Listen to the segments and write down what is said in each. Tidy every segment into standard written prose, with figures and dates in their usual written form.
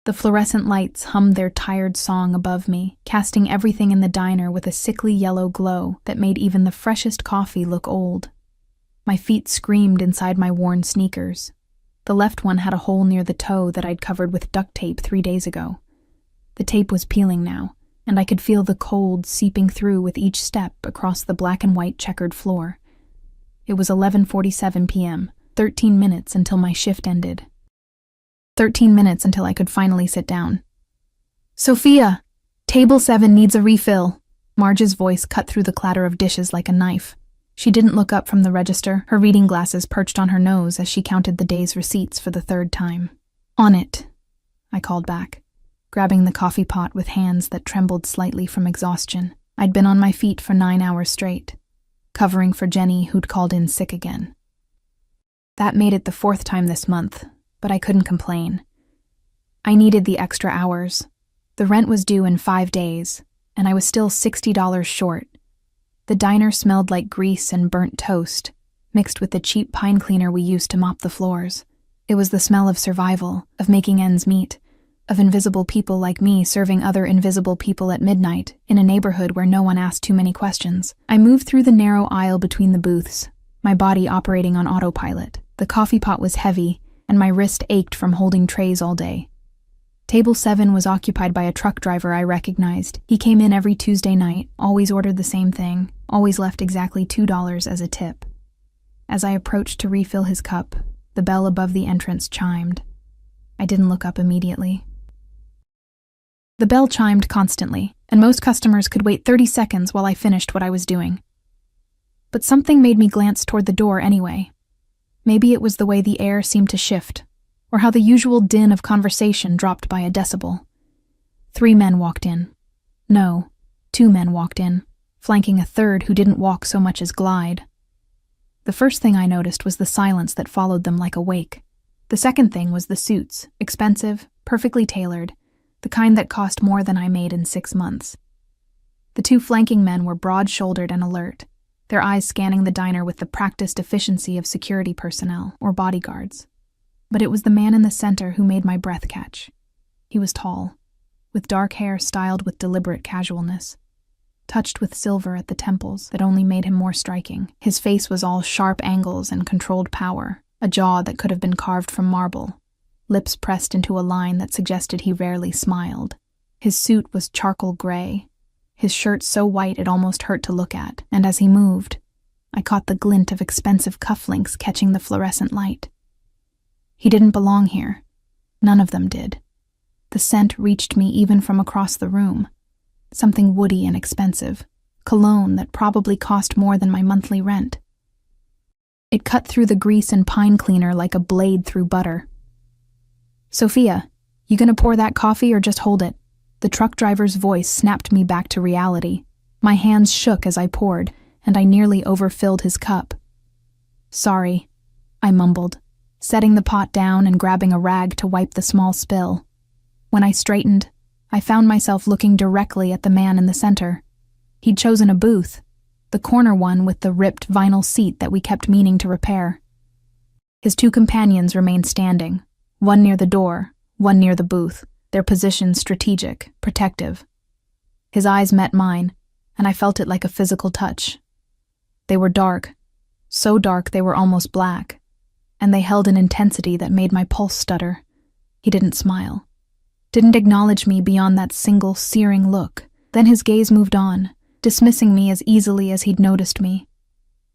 The fluorescent lights hummed their tired song above me, casting everything in the diner with a sickly yellow glow that made even the freshest coffee look old. My feet screamed inside my worn sneakers. The left one had a hole near the toe that I'd covered with duct tape 3 days ago. The tape was peeling now, and I could feel the cold seeping through with each step across the black and white checkered floor. It was 11:47 p.m., 13 minutes until my shift ended. 13 minutes until I could finally sit down. "Sophia, table 7 needs a refill." Marge's voice cut through the clatter of dishes like a knife. She didn't look up from the register, her reading glasses perched on her nose as she counted the day's receipts for the 3rd time. "On it," I called back, grabbing the coffee pot with hands that trembled slightly from exhaustion. I'd been on my feet for 9 hours straight, covering for Jenny, who'd called in sick again. That made it the 4th time this month, but I couldn't complain. I needed the extra hours. The rent was due in 5 days, and I was still $60 short. The diner smelled like grease and burnt toast, mixed with the cheap pine cleaner we used to mop the floors. It was the smell of survival, of making ends meet, of invisible people like me serving other invisible people at midnight in a neighborhood where no one asked too many questions. I moved through the narrow aisle between the booths, my body operating on autopilot. The coffee pot was heavy, and my wrist ached from holding trays all day. Table 7 was occupied by a truck driver I recognized. He came in every Tuesday night, always ordered the same thing, always left exactly $2 as a tip. As I approached to refill his cup, the bell above the entrance chimed. I didn't look up immediately. The bell chimed constantly, and most customers could wait 30 seconds while I finished what I was doing. But something made me glance toward the door anyway. Maybe it was the way the air seemed to shift, or how the usual din of conversation dropped by a decibel. 3 men walked in. No, 2 men walked in, flanking a third who didn't walk so much as glide. The first thing I noticed was the silence that followed them like a wake. The second thing was the suits, expensive, perfectly tailored, the kind that cost more than I made in 6 months. The 2 flanking men were broad-shouldered and alert, their eyes scanning the diner with the practiced efficiency of security personnel or bodyguards. But it was the man in the center who made my breath catch. He was tall, with dark hair styled with deliberate casualness, touched with silver at the temples that only made him more striking. His face was all sharp angles and controlled power, a jaw that could have been carved from marble, lips pressed into a line that suggested he rarely smiled. His suit was charcoal gray, his shirt so white it almost hurt to look at, and as he moved, I caught the glint of expensive cufflinks catching the fluorescent light. He didn't belong here. None of them did. The scent reached me even from across the room. Something woody and expensive, cologne that probably cost more than my monthly rent. It cut through the grease and pine cleaner like a blade through butter. "Sophia, you gonna pour that coffee or just hold it?" The truck driver's voice snapped me back to reality. My hands shook as I poured, and I nearly overfilled his cup. "Sorry," I mumbled, setting the pot down and grabbing a rag to wipe the small spill. When I straightened, I found myself looking directly at the man in the center. He'd chosen a booth, the corner one with the ripped vinyl seat that we kept meaning to repair. His 2 companions remained standing, one near the door, one near the booth, their positions strategic, protective. His eyes met mine, and I felt it like a physical touch. They were dark, so dark they were almost black, and they held an intensity that made my pulse stutter. He didn't smile, didn't acknowledge me beyond that single searing look. Then his gaze moved on, dismissing me as easily as he'd noticed me.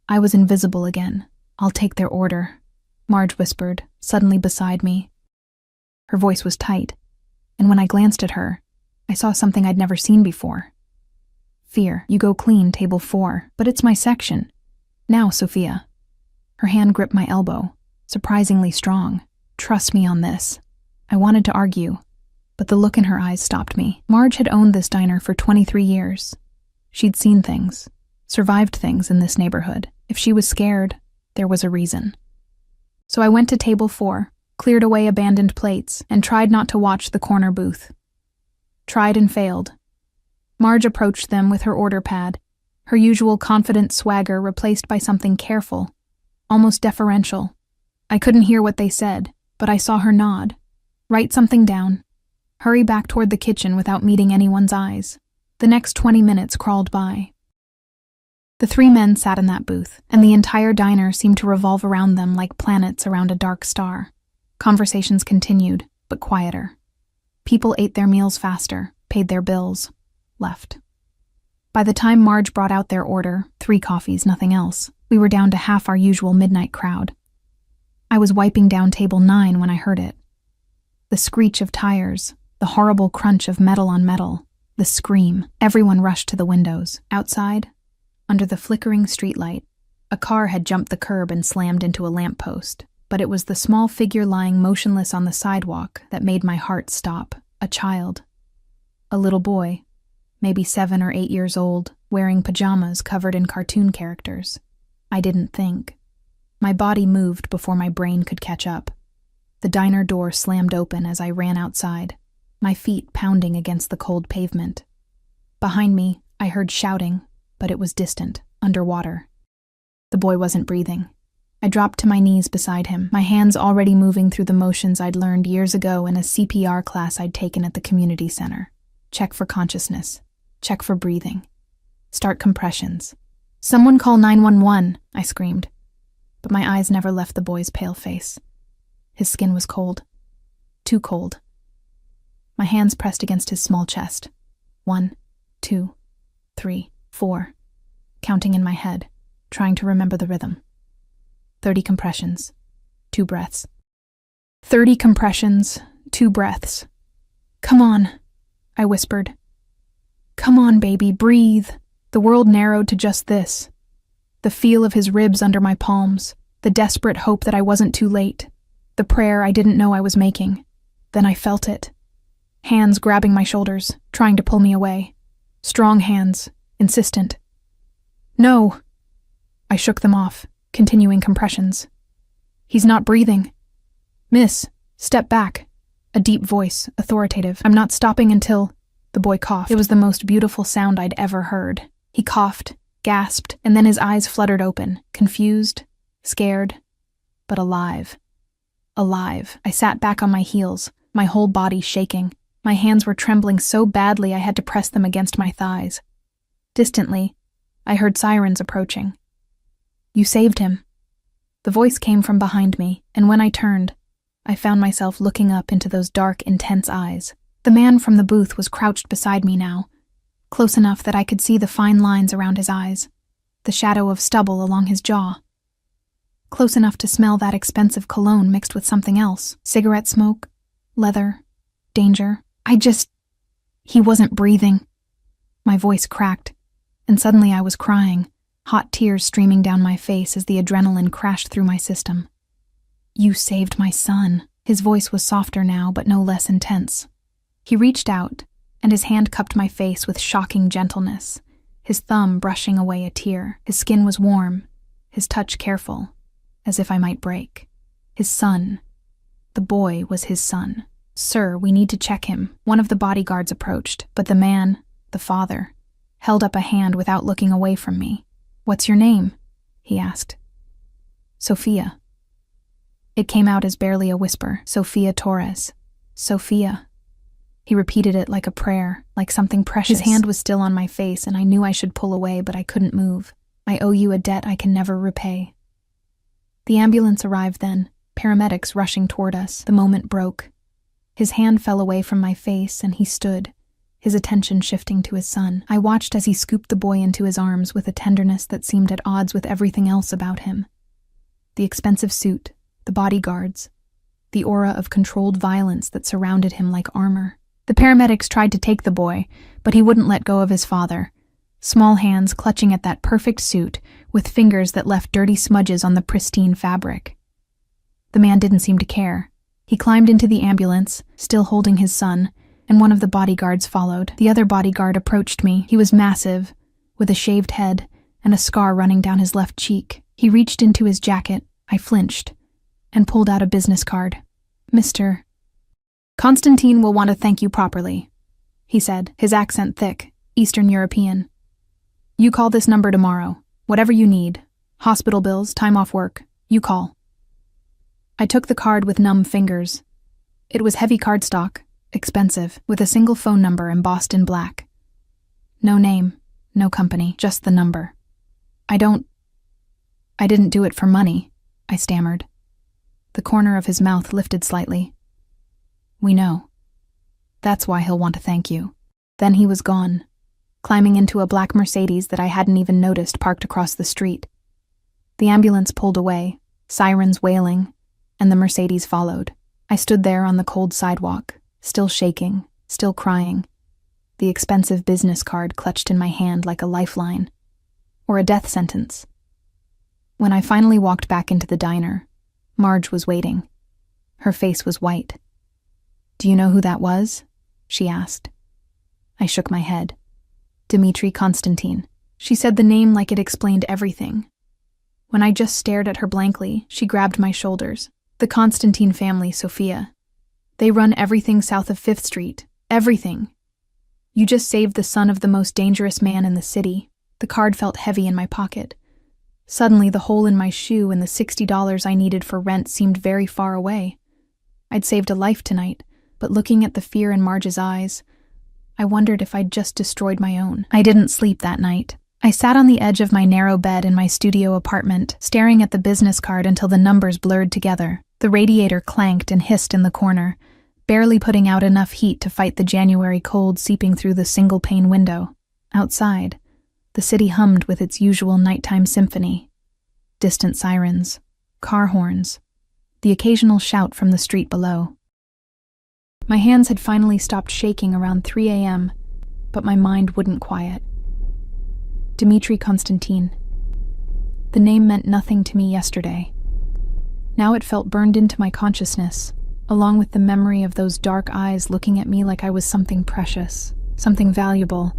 I was invisible again. "I'll take their order," Marge whispered, suddenly beside me. Her voice was tight, and when I glanced at her, I saw something I'd never seen before. "Fear, you go clean table 4, but it's my section. Now, Sophia." Her hand gripped my elbow, surprisingly strong. "Trust me on this." I wanted to argue, but the look in her eyes stopped me. Marge had owned this diner for 23 years. She'd seen things, survived things in this neighborhood. If she was scared, there was a reason. So I went to table 4, cleared away abandoned plates, and tried not to watch the corner booth. Tried and failed. Marge approached them with her order pad, her usual confident swagger replaced by something careful, almost deferential. I couldn't hear what they said, but I saw her nod, write something down, Hurry back toward the kitchen without meeting anyone's eyes. The next 20 minutes crawled by. The three men sat in that booth, and the entire diner seemed to revolve around them like planets around a dark star. Conversations continued, but quieter. People ate their meals faster, paid their bills, left. By the time Marge brought out their order, 3 coffees, nothing else, we were down to half our usual midnight crowd. I was wiping down table 9 when I heard it. The screech of tires, the horrible crunch of metal on metal, the scream. Everyone rushed to the windows. Outside, under the flickering streetlight, a car had jumped the curb and slammed into a lamppost, but it was the small figure lying motionless on the sidewalk that made my heart stop. A child. A little boy, maybe 7 or 8 years old, wearing pajamas covered in cartoon characters. I didn't think. My body moved before my brain could catch up. The diner door slammed open as I ran outside, my feet pounding against the cold pavement. Behind me, I heard shouting, but it was distant, underwater. The boy wasn't breathing. I dropped to my knees beside him, my hands already moving through the motions I'd learned years ago in a CPR class I'd taken at the community center. Check for consciousness. Check for breathing. Start compressions. "Someone call 911, I screamed. But my eyes never left the boy's pale face. His skin was cold. Too cold. My hands pressed against his small chest. 1, 2, 3, 4. Counting in my head, trying to remember the rhythm. 30 compressions. 2 breaths. 30 compressions. 2 breaths. "Come on," I whispered. "Come on, baby, breathe." The world narrowed to just this. The feel of his ribs under my palms, the desperate hope that I wasn't too late, the prayer I didn't know I was making. Then I felt it. Hands grabbing my shoulders, trying to pull me away. Strong hands, insistent. "No!" I shook them off, continuing compressions. "He's not breathing." "Miss, step back." A deep voice, authoritative. "I'm not stopping until—" The boy coughed. It was the most beautiful sound I'd ever heard. He coughed, gasped, and then his eyes fluttered open, confused, scared, but alive. Alive. I sat back on my heels, my whole body shaking. My hands were trembling so badly I had to press them against my thighs. Distantly, I heard sirens approaching. "You saved him." The voice came from behind me, and when I turned, I found myself looking up into those dark, intense eyes. The man from the booth was crouched beside me now, close enough that I could see the fine lines around his eyes, the shadow of stubble along his jaw. Close enough to smell that expensive cologne mixed with something else. Cigarette smoke, leather, danger. He wasn't breathing. My voice cracked, and suddenly I was crying, hot tears streaming down my face as the adrenaline crashed through my system. "You saved my son." His voice was softer now, but no less intense. He reached out, and his hand cupped my face with shocking gentleness, his thumb brushing away a tear. His skin was warm, his touch careful, as if I might break. His son. The boy was his son. "Sir, we need to check him." One of the bodyguards approached, but the man, the father, held up a hand without looking away from me. "What's your name?" he asked. "Sophia." It came out as barely a whisper. "Sophia Torres. Sophia." He repeated it like a prayer, like something precious. His hand was still on my face, and I knew I should pull away, but I couldn't move. I owe you a debt I can never repay. The ambulance arrived then, paramedics rushing toward us. The moment broke. His hand fell away from my face, and he stood, his attention shifting to his son. I watched as he scooped the boy into his arms with a tenderness that seemed at odds with everything else about him. The expensive suit, the bodyguards, the aura of controlled violence that surrounded him like armor. The paramedics tried to take the boy, but he wouldn't let go of his father, small hands clutching at that perfect suit with fingers that left dirty smudges on the pristine fabric. The man didn't seem to care. He climbed into the ambulance, still holding his son, and one of the bodyguards followed. The other bodyguard approached me. He was massive, with a shaved head and a scar running down his left cheek. He reached into his jacket. I flinched and pulled out a business card. "Mr. Constantine will want to thank you properly," he said, his accent thick, Eastern European. "You call this number tomorrow. Whatever you need. Hospital bills, time off work. You call." I took the card with numb fingers. It was heavy cardstock, expensive, with a single phone number embossed in black. No name, no company, just the number. I didn't do it for money, I stammered. The corner of his mouth lifted slightly. We know. That's why he'll want to thank you. Then he was gone, climbing into a black Mercedes that I hadn't even noticed parked across the street. The ambulance pulled away, sirens wailing, and the Mercedes followed. I stood there on the cold sidewalk, still shaking, still crying, the expensive business card clutched in my hand like a lifeline, or a death sentence. When I finally walked back into the diner, Marge was waiting. Her face was white. Do you know who that was? She asked. I shook my head. Dmitri Konstantin. She said the name like it explained everything. When I just stared at her blankly, she grabbed my shoulders. The Konstantin family, Sophia. They run everything south of 5th Street. Everything. You just saved the son of the most dangerous man in the city. The card felt heavy in my pocket. Suddenly, the hole in my shoe and the $60 I needed for rent seemed very far away. I'd saved a life tonight, but looking at the fear in Marge's eyes, I wondered if I'd just destroyed my own. I didn't sleep that night. I sat on the edge of my narrow bed in my studio apartment, staring at the business card until the numbers blurred together. The radiator clanked and hissed in the corner, barely putting out enough heat to fight the January cold seeping through the single-pane window. Outside, the city hummed with its usual nighttime symphony. Distant sirens, car horns, the occasional shout from the street below. My hands had finally stopped shaking around 3 a.m., but my mind wouldn't quiet. Dmitri Konstantin. The name meant nothing to me yesterday. Now it felt burned into my consciousness, along with the memory of those dark eyes looking at me like I was something precious, something valuable.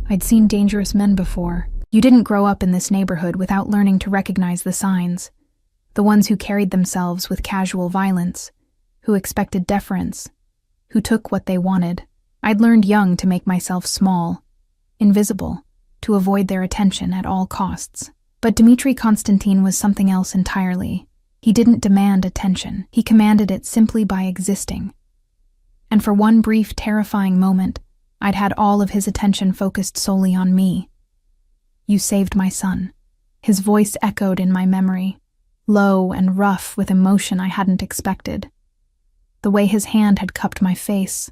I'd seen dangerous men before. You didn't grow up in this neighborhood without learning to recognize the signs. The ones who carried themselves with casual violence, who expected deference, who took what they wanted. I'd learned young to make myself small, invisible, to avoid their attention at all costs. But Dmitri Konstantin was something else entirely. He didn't demand attention. He commanded it simply by existing. And for one brief, terrifying moment, I'd had all of his attention focused solely on me. You saved my son. His voice echoed in my memory, low and rough with emotion I hadn't expected. The way his hand had cupped my face,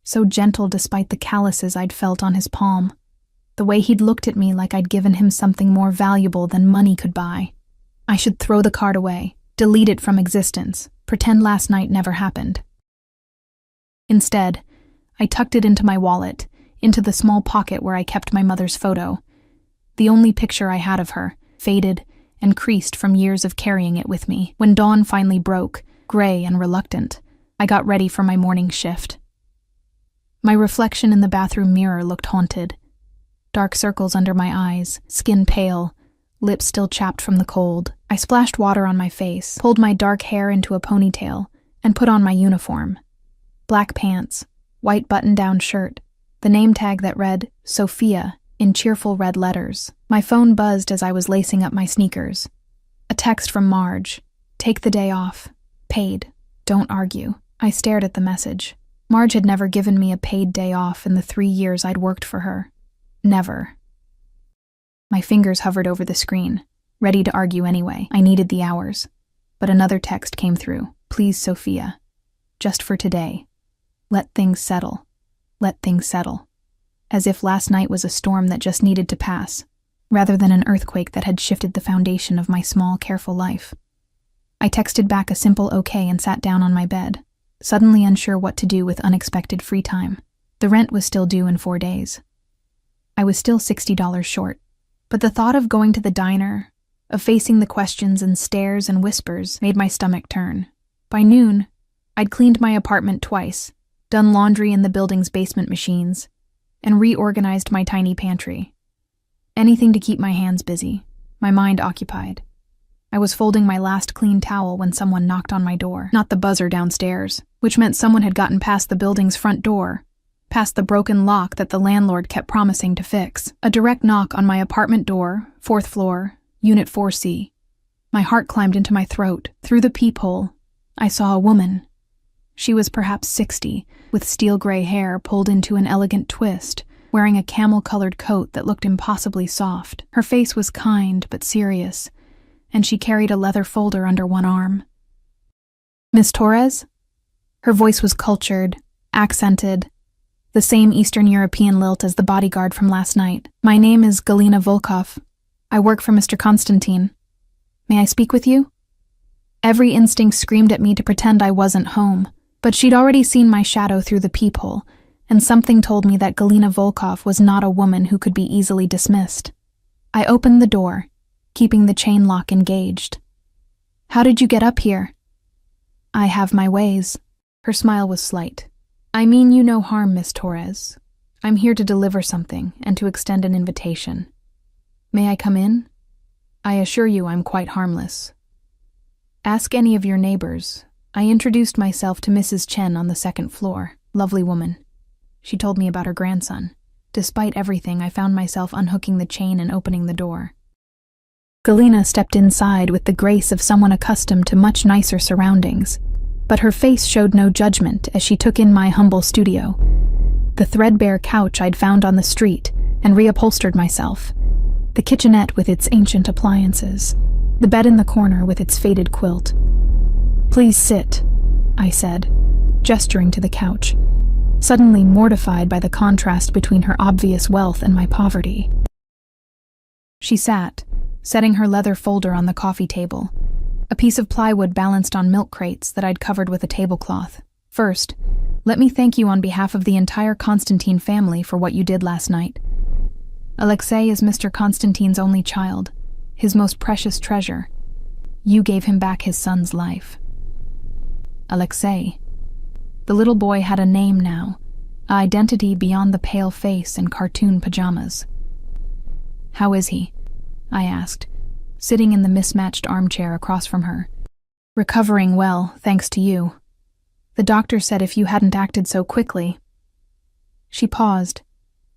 so gentle despite the calluses I'd felt on his palm. The way he'd looked at me like I'd given him something more valuable than money could buy. I should throw the card away, delete it from existence, pretend last night never happened. Instead, I tucked it into my wallet, into the small pocket where I kept my mother's photo. The only picture I had of her, faded and creased from years of carrying it with me. When dawn finally broke, gray and reluctant, I got ready for my morning shift. My reflection in the bathroom mirror looked haunted. Dark circles under my eyes, skin pale, lips still chapped from the cold. I splashed water on my face, pulled my dark hair into a ponytail, and put on my uniform. Black pants, white button-down shirt, the name tag that read, Sophia, in cheerful red letters. My phone buzzed as I was lacing up my sneakers. A text from Marge. Take the day off. Paid. Don't argue. I stared at the message. Marge had never given me a paid day off in the 3 years I'd worked for her. Never. My fingers hovered over the screen, ready to argue anyway. I needed the hours. But another text came through. Please, Sophia. Just for today. Let things settle. Let things settle. As if last night was a storm that just needed to pass, rather than an earthquake that had shifted the foundation of my small, careful life. I texted back a simple okay and sat down on my bed, suddenly unsure what to do with unexpected free time. The rent was still due in 4 days. I was still $60 short, but the thought of going to the diner, of facing the questions and stares and whispers, made my stomach turn. By noon, I'd cleaned my apartment twice, done laundry in the building's basement machines, and reorganized my tiny pantry. Anything to keep my hands busy, my mind occupied. I was folding my last clean towel when someone knocked on my door, not the buzzer downstairs, which meant someone had gotten past the building's front door, past the broken lock that the landlord kept promising to fix. A direct knock on my apartment door, 4th floor, Unit 4C. My heart climbed into my throat. Through the peephole, I saw a woman. She was perhaps 60, with steel-gray hair pulled into an elegant twist, wearing a camel-colored coat that looked impossibly soft. Her face was kind but serious, and she carried a leather folder under one arm. "Miss Torres?" Her voice was cultured, accented, the same Eastern European lilt as the bodyguard from last night. "My name is Galina Volkov. I work for Mr. Constantine. May I speak with you?" Every instinct screamed at me to pretend I wasn't home, but she'd already seen my shadow through the peephole, and something told me that Galina Volkov was not a woman who could be easily dismissed. I opened the door, keeping the chain lock engaged. "How did you get up here?" "I have my ways." Her smile was slight. "I mean you no harm, Miss Torres. I'm here to deliver something and to extend an invitation. May I come in? I assure you I'm quite harmless. Ask any of your neighbors. I introduced myself to Mrs. Chen on the second floor. Lovely woman. She told me about her grandson. Despite everything, I found myself unhooking the chain and opening the door." Galina stepped inside with the grace of someone accustomed to much nicer surroundings, but her face showed no judgment as she took in my humble studio, the threadbare couch I'd found on the street, and reupholstered myself, the kitchenette with its ancient appliances, the bed in the corner with its faded quilt. "Please sit," I said, gesturing to the couch, suddenly mortified by the contrast between her obvious wealth and my poverty. She sat, setting her leather folder on the coffee table, a piece of plywood balanced on milk crates that I'd covered with a tablecloth. "First, let me thank you on behalf of the entire Constantine family for what you did last night. Alexei is Mr. Constantine's only child, his most precious treasure. You gave him back his son's life." Alexei. The little boy had a name now, an identity beyond the pale face and cartoon pajamas. "How is he?" I asked, sitting in the mismatched armchair across from her. "Recovering well, thanks to you. The doctor said if you hadn't acted so quickly." She paused,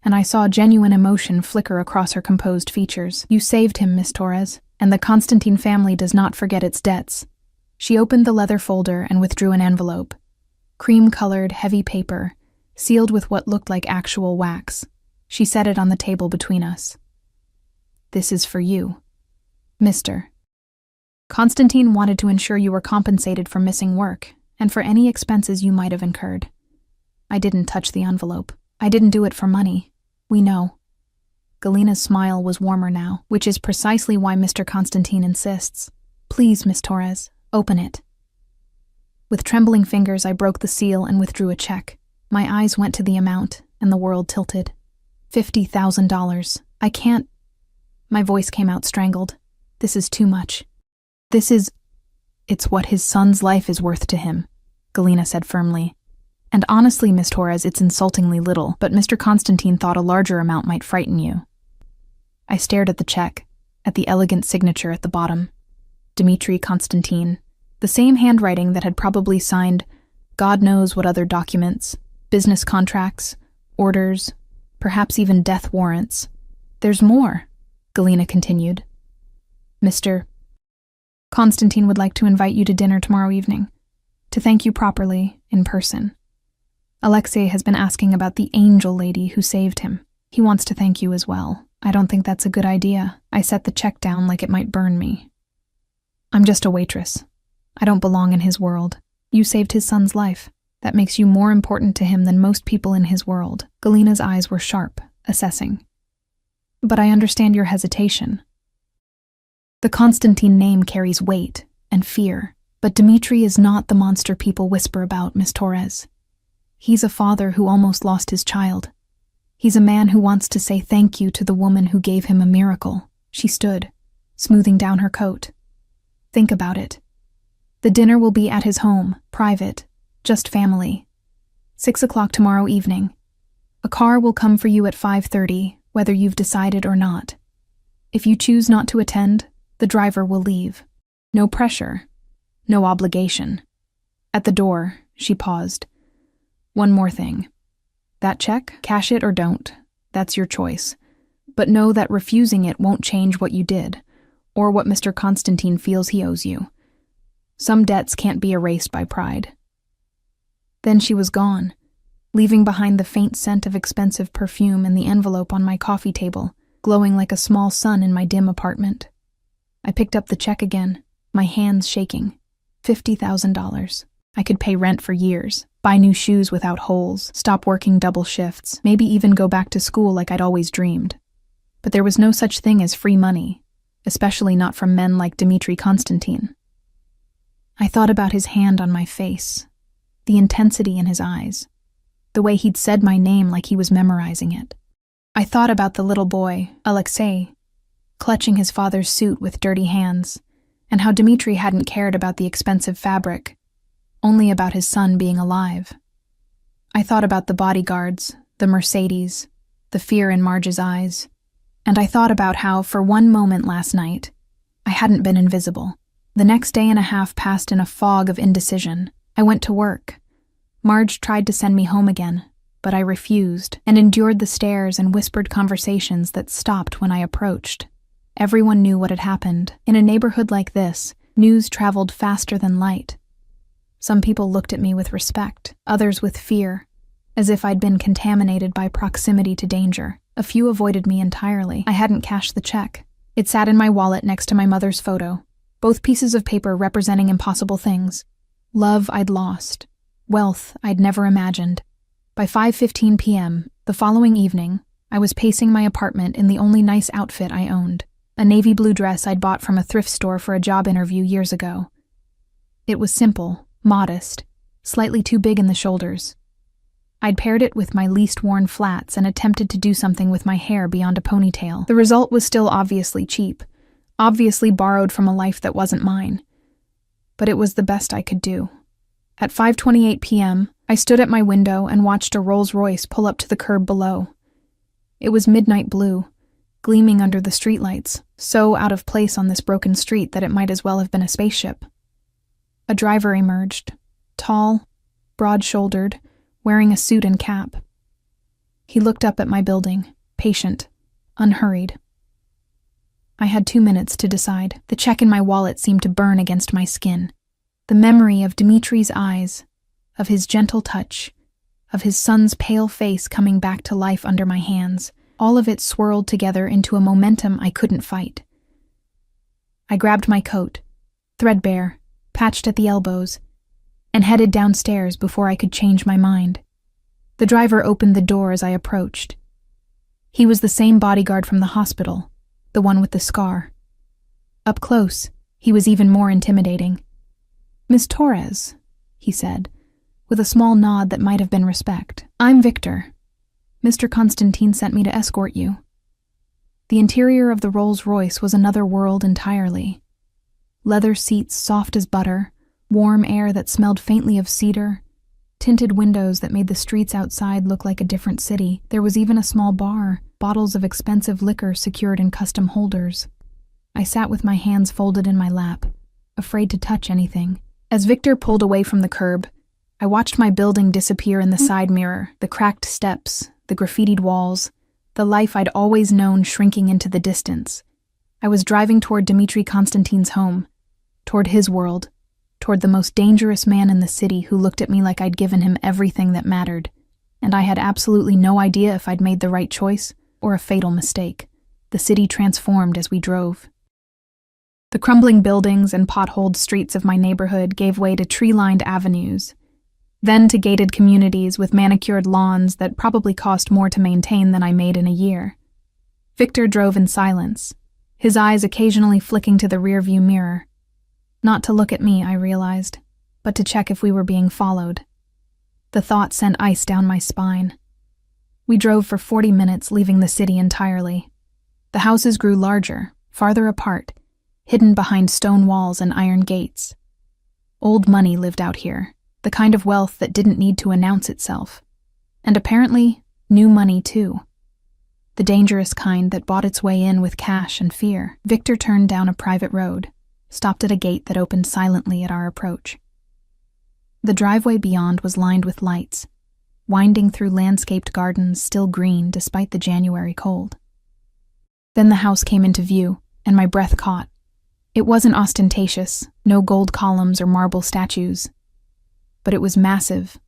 and I saw genuine emotion flicker across her composed features. "You saved him, Miss Torres, and the Constantine family does not forget its debts." She opened the leather folder and withdrew an envelope. Cream-colored, heavy paper, sealed with what looked like actual wax. She set it on the table between us. "This is for you, Mr. Constantine wanted to ensure you were compensated for missing work and for any expenses you might have incurred. I didn't touch the envelope. I didn't do it for money. We know." Galina's smile was warmer now, which is precisely why Mr. Constantine insists. "Please, Miss Torres, open it." With trembling fingers, I broke the seal and withdrew a check. My eyes went to the amount, and the world tilted. $50,000. I can't... My voice came out strangled. "This is too much. It's what his son's life is worth to him," Galina said firmly. "And honestly, Miss Torres, it's insultingly little, but Mr. Constantine thought a larger amount might frighten you." I stared at the check, at the elegant signature at the bottom. Dmitri Constantine. The same handwriting that had probably signed God knows what other documents, business contracts, orders, perhaps even death warrants. "There's more," Galina continued. "Mr. Constantine would like to invite you to dinner tomorrow evening, to thank you properly, in person. Alexei has been asking about the angel lady who saved him. He wants to thank you as well. I don't think that's a good idea." I set the check down like it might burn me. "I'm just a waitress. I don't belong in his world. You saved his son's life. That makes you more important to him than most people in his world." Galina's eyes were sharp, assessing. "But I understand your hesitation. The Constantine name carries weight and fear, but Dmitri is not the monster people whisper about, Miss Torres. He's a father who almost lost his child. He's a man who wants to say thank you to the woman who gave him a miracle." She stood, smoothing down her coat. "Think about it. The dinner will be at his home, private, just family. 6 o'clock tomorrow evening. A car will come for you at 5:30, whether you've decided or not. If you choose not to attend, the driver will leave. No pressure, no obligation." At the door, she paused. "One more thing. That check, cash it or don't. That's your choice. But know that refusing it won't change what you did, or what Mr. Constantine feels he owes you. Some debts can't be erased by pride." Then she was gone, leaving behind the faint scent of expensive perfume and the envelope on my coffee table, glowing like a small sun in my dim apartment. I picked up the check again, my hands shaking. $50,000. I could pay rent for years, buy new shoes without holes, stop working double shifts, maybe even go back to school like I'd always dreamed. But there was no such thing as free money, especially not from men like Dmitri Konstantin. I thought about his hand on my face, the intensity in his eyes, the way he'd said my name like he was memorizing it. I thought about the little boy, Alexei, clutching his father's suit with dirty hands, and how Dmitri hadn't cared about the expensive fabric, only about his son being alive. I thought about the bodyguards, the Mercedes, the fear in Marge's eyes, and I thought about how, for one moment last night, I hadn't been invisible. The next day and a half passed in a fog of indecision. I went to work. Marge tried to send me home again, but I refused and endured the stares and whispered conversations that stopped when I approached. Everyone knew what had happened. In a neighborhood like this, news traveled faster than light. Some people looked at me with respect, others with fear, as if I'd been contaminated by proximity to danger. A few avoided me entirely. I hadn't cashed the check. It sat in my wallet next to my mother's photo, both pieces of paper representing impossible things. Love I'd lost, wealth I'd never imagined. By 5:15 p.m., the following evening, I was pacing my apartment in the only nice outfit I owned, a navy blue dress I'd bought from a thrift store for a job interview years ago. It was simple, modest, slightly too big in the shoulders. I'd paired it with my least worn flats and attempted to do something with my hair beyond a ponytail. The result was still obviously cheap, obviously borrowed from a life that wasn't mine. But it was the best I could do. At 5:28 p.m., I stood at my window and watched a Rolls-Royce pull up to the curb below. It was midnight blue, gleaming under the streetlights, so out of place on this broken street that it might as well have been a spaceship. A driver emerged, tall, broad-shouldered, wearing a suit and cap. He looked up at my building, patient, unhurried. I had 2 minutes to decide. The check in my wallet seemed to burn against my skin. The memory of Dmitri's eyes, of his gentle touch, of his son's pale face coming back to life under my hands, all of it swirled together into a momentum I couldn't fight. I grabbed my coat, threadbare, patched at the elbows, and headed downstairs before I could change my mind. The driver opened the door as I approached. He was the same bodyguard from the hospital, the one with the scar. Up close, he was even more intimidating. "Miss Torres," he said, with a small nod that might have been respect. "I'm Victor. Mr. Konstantin sent me to escort you." The interior of the Rolls-Royce was another world entirely. Leather seats soft as butter, warm air that smelled faintly of cedar, tinted windows that made the streets outside look like a different city. There was even a small bar, bottles of expensive liquor secured in custom holders. I sat with my hands folded in my lap, afraid to touch anything. As Victor pulled away from the curb, I watched my building disappear in the side mirror, the cracked steps, the graffitied walls, the life I'd always known shrinking into the distance. I was driving toward Dmitri Konstantin's home, toward his world, toward the most dangerous man in the city who looked at me like I'd given him everything that mattered, and I had absolutely no idea if I'd made the right choice or a fatal mistake. The city transformed as we drove. The crumbling buildings and potholed streets of my neighborhood gave way to tree-lined avenues, then to gated communities with manicured lawns that probably cost more to maintain than I made in a year. Victor drove in silence, his eyes occasionally flicking to the rearview mirror. Not to look at me, I realized, but to check if we were being followed. The thought sent ice down my spine. We drove for 40 minutes, leaving the city entirely. The houses grew larger, farther apart, hidden behind stone walls and iron gates. Old money lived out here, the kind of wealth that didn't need to announce itself. And apparently, new money too. The dangerous kind that bought its way in with cash and fear. Victor turned down a private road, stopped at a gate that opened silently at our approach. The driveway beyond was lined with lights, winding through landscaped gardens still green despite the January cold. Then the house came into view, and my breath caught. It wasn't ostentatious, no gold columns or marble statues. But it was massive,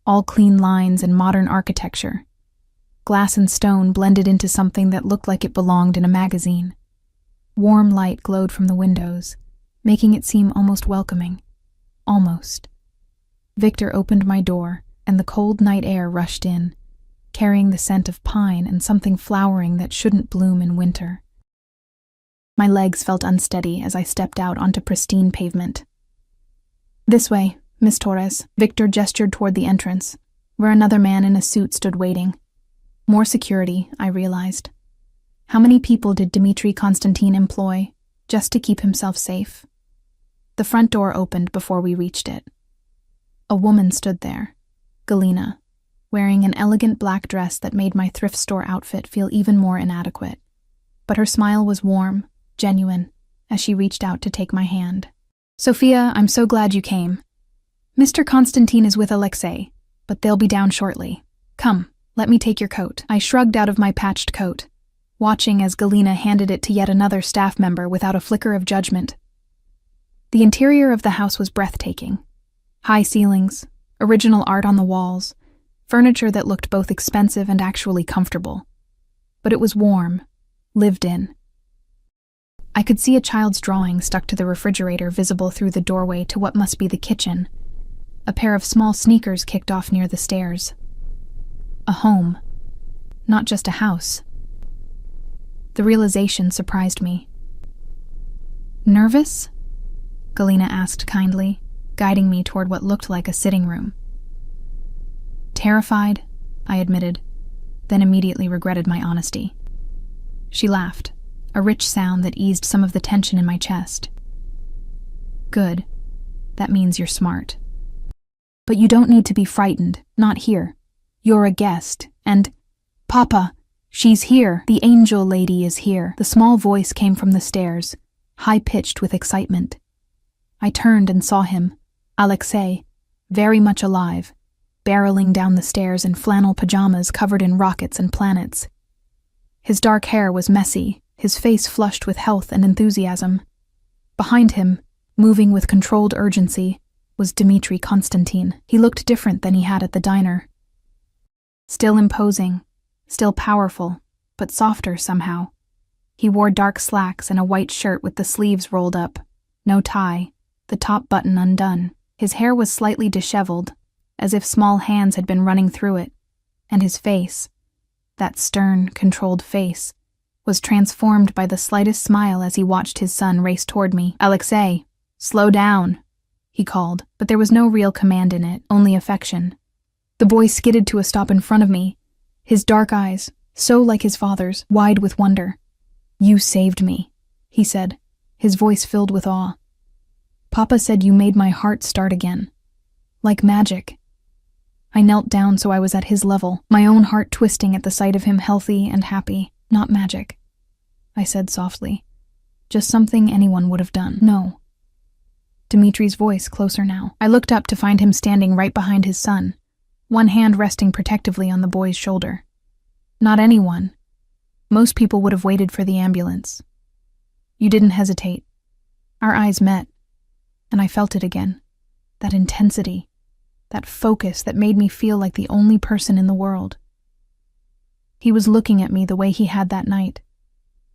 all clean lines and modern architecture. Glass and stone blended into something that looked like it belonged in a magazine. Warm light glowed from the windows, making it seem almost welcoming. Almost. Victor opened my door, and the cold night air rushed in, carrying the scent of pine and something flowering that shouldn't bloom in winter. My legs felt unsteady as I stepped out onto pristine pavement. "This way, Miss Torres." Victor gestured toward the entrance, where another man in a suit stood waiting. More security, I realized. How many people did Dmitri Konstantin employ just to keep himself safe? The front door opened before we reached it. A woman stood there, Galina, wearing an elegant black dress that made my thrift store outfit feel even more inadequate. But her smile was warm, genuine, as she reached out to take my hand. "Sophia, I'm so glad you came. Mr. Konstantin is with Alexei, but they'll be down shortly. Come, let me take your coat." I shrugged out of my patched coat, watching as Galina handed it to yet another staff member without a flicker of judgment. The interior of the house was breathtaking. High ceilings, original art on the walls, furniture that looked both expensive and actually comfortable. But it was warm, lived in. I could see a child's drawing stuck to the refrigerator visible through the doorway to what must be the kitchen. A pair of small sneakers kicked off near the stairs. A home, not just a house. The realization surprised me. "Nervous?" Galina asked kindly, guiding me toward what looked like a sitting room. "Terrified," I admitted, then immediately regretted my honesty. She laughed, a rich sound that eased some of the tension in my chest. "Good. That means you're smart. But you don't need to be frightened, not here. You're a guest, and— Papa, she's here. The angel lady is here." The small voice came from the stairs, high-pitched with excitement. I turned and saw him, Alexei, very much alive, barreling down the stairs in flannel pajamas covered in rockets and planets. His dark hair was messy, his face flushed with health and enthusiasm. Behind him, moving with controlled urgency, was Dmitri Konstantin. He looked different than he had at the diner. Still imposing, still powerful, but softer somehow. He wore dark slacks and a white shirt with the sleeves rolled up, no tie, the top button undone. His hair was slightly disheveled, as if small hands had been running through it, and his face, that stern, controlled face, was transformed by the slightest smile as he watched his son race toward me. "Alexei, slow down," he called, but there was no real command in it, only affection. The boy skidded to a stop in front of me, his dark eyes, so like his father's, wide with wonder. "You saved me," he said, his voice filled with awe. "Papa said you made my heart start again. Like magic." I knelt down so I was at his level, my own heart twisting at the sight of him healthy and happy. "Not magic," I said softly. "Just something anyone would have done." "No." Dimitri's voice closer now. I looked up to find him standing right behind his son, one hand resting protectively on the boy's shoulder. "Not anyone. Most people would have waited for the ambulance. You didn't hesitate." Our eyes met, and I felt it again. That intensity, that focus that made me feel like the only person in the world. He was looking at me the way he had that night,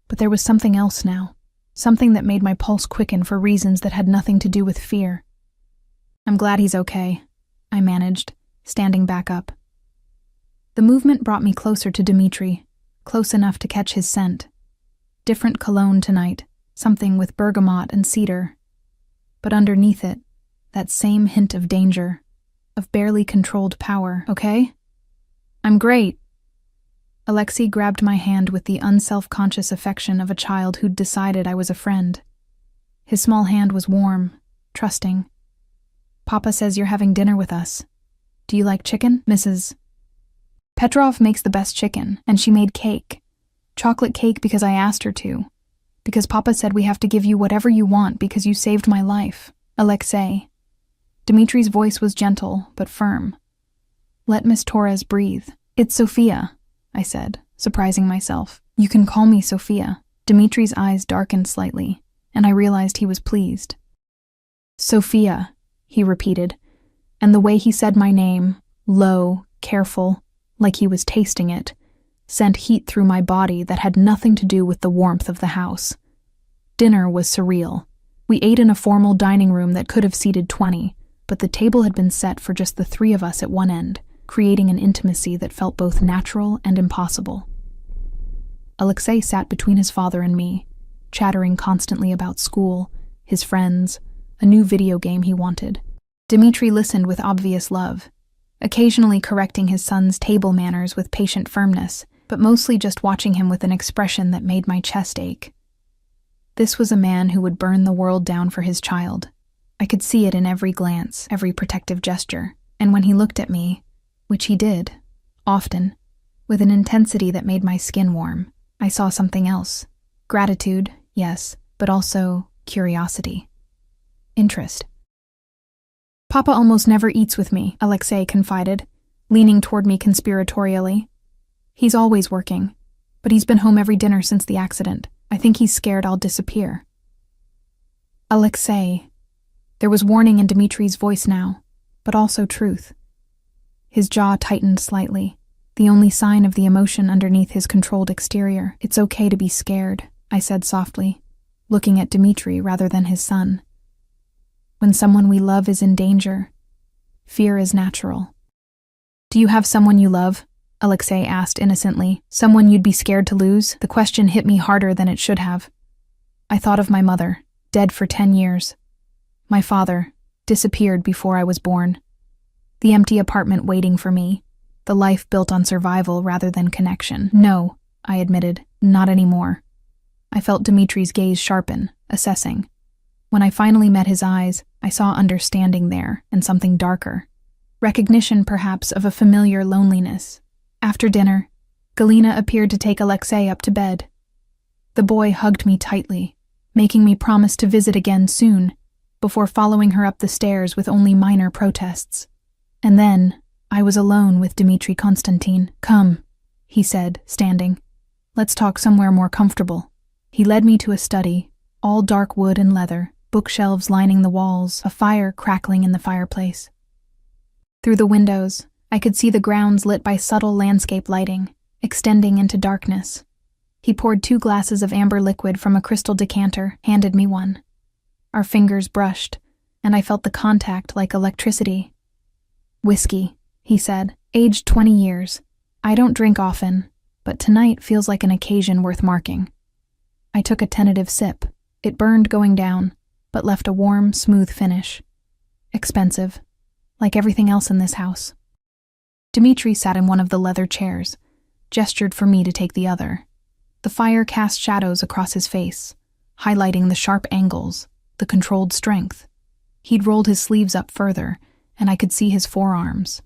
but there was something else now, something that made my pulse quicken for reasons that had nothing to do with fear. "I'm glad he's okay," I managed, standing back up. The movement brought me closer to Dmitri, close enough to catch his scent. Different cologne tonight, something with bergamot and cedar. But underneath it, that same hint of danger, of barely controlled power. "Okay?" "I'm great." Alexei grabbed my hand with the unself-conscious affection of a child who'd decided I was a friend. His small hand was warm, trusting. "Papa says you're having dinner with us. Do you like chicken, Mrs. Petrov makes the best chicken, and she made cake. Chocolate cake because I asked her to. Because Papa said we have to give you whatever you want because you saved my life. Alexei." Dimitri's voice was gentle, but firm. "Let Miss Torres breathe." "It's Sophia," I said, surprising myself. "You can call me Sophia." Dimitri's eyes darkened slightly, and I realized he was pleased. "Sophia," he repeated, and the way he said my name, low, careful, like he was tasting it, sent heat through my body that had nothing to do with the warmth of the house. Dinner was surreal. We ate in a formal dining room that could have seated 20, but the table had been set for just the three of us at one end, creating an intimacy that felt both natural and impossible. Alexei sat between his father and me, chattering constantly about school, his friends, a new video game he wanted. Dmitri listened with obvious love, occasionally correcting his son's table manners with patient firmness, but mostly just watching him with an expression that made my chest ache. This was a man who would burn the world down for his child. I could see it in every glance, every protective gesture, and when he looked at me, which he did, often, with an intensity that made my skin warm, I saw something else. Gratitude, yes, but also curiosity. Interest. Papa almost never eats with me, Alexei confided, leaning toward me conspiratorially. He's always working, but he's been home every dinner since the accident. I think he's scared I'll disappear. Alexei. There was warning in Dmitri's voice now, but also truth. His jaw tightened slightly, the only sign of the emotion underneath his controlled exterior. It's okay to be scared, I said softly, looking at Dmitri rather than his son. When someone we love is in danger, fear is natural. Do you have someone you love? Alexei asked innocently. Someone you'd be scared to lose? The question hit me harder than it should have. I thought of my mother, dead for 10 years. My father, disappeared before I was born. The empty apartment waiting for me, the life built on survival rather than connection. No, I admitted, not anymore. I felt Dmitri's gaze sharpen, assessing. When I finally met his eyes, I saw understanding there and something darker. Recognition, perhaps, of a familiar loneliness. After dinner, Galina appeared to take Alexei up to bed. The boy hugged me tightly, making me promise to visit again soon, before following her up the stairs with only minor protests. And then, I was alone with Dmitri Konstantin. Come, he said, standing. Let's talk somewhere more comfortable. He led me to a study, all dark wood and leather, bookshelves lining the walls, a fire crackling in the fireplace. Through the windows, I could see the grounds lit by subtle landscape lighting, extending into darkness. He poured 2 glasses of amber liquid from a crystal decanter, handed me one. Our fingers brushed, and I felt the contact like electricity. Whiskey, he said, aged 20 years. I don't drink often, but tonight feels like an occasion worth marking. I took a tentative sip. It burned going down, but left a warm, smooth finish. Expensive, like everything else in this house. Dmitri sat in one of the leather chairs, gestured for me to take the other. The fire cast shadows across his face, highlighting the sharp angles, the controlled strength. He'd rolled his sleeves up further, and I could see his forearms,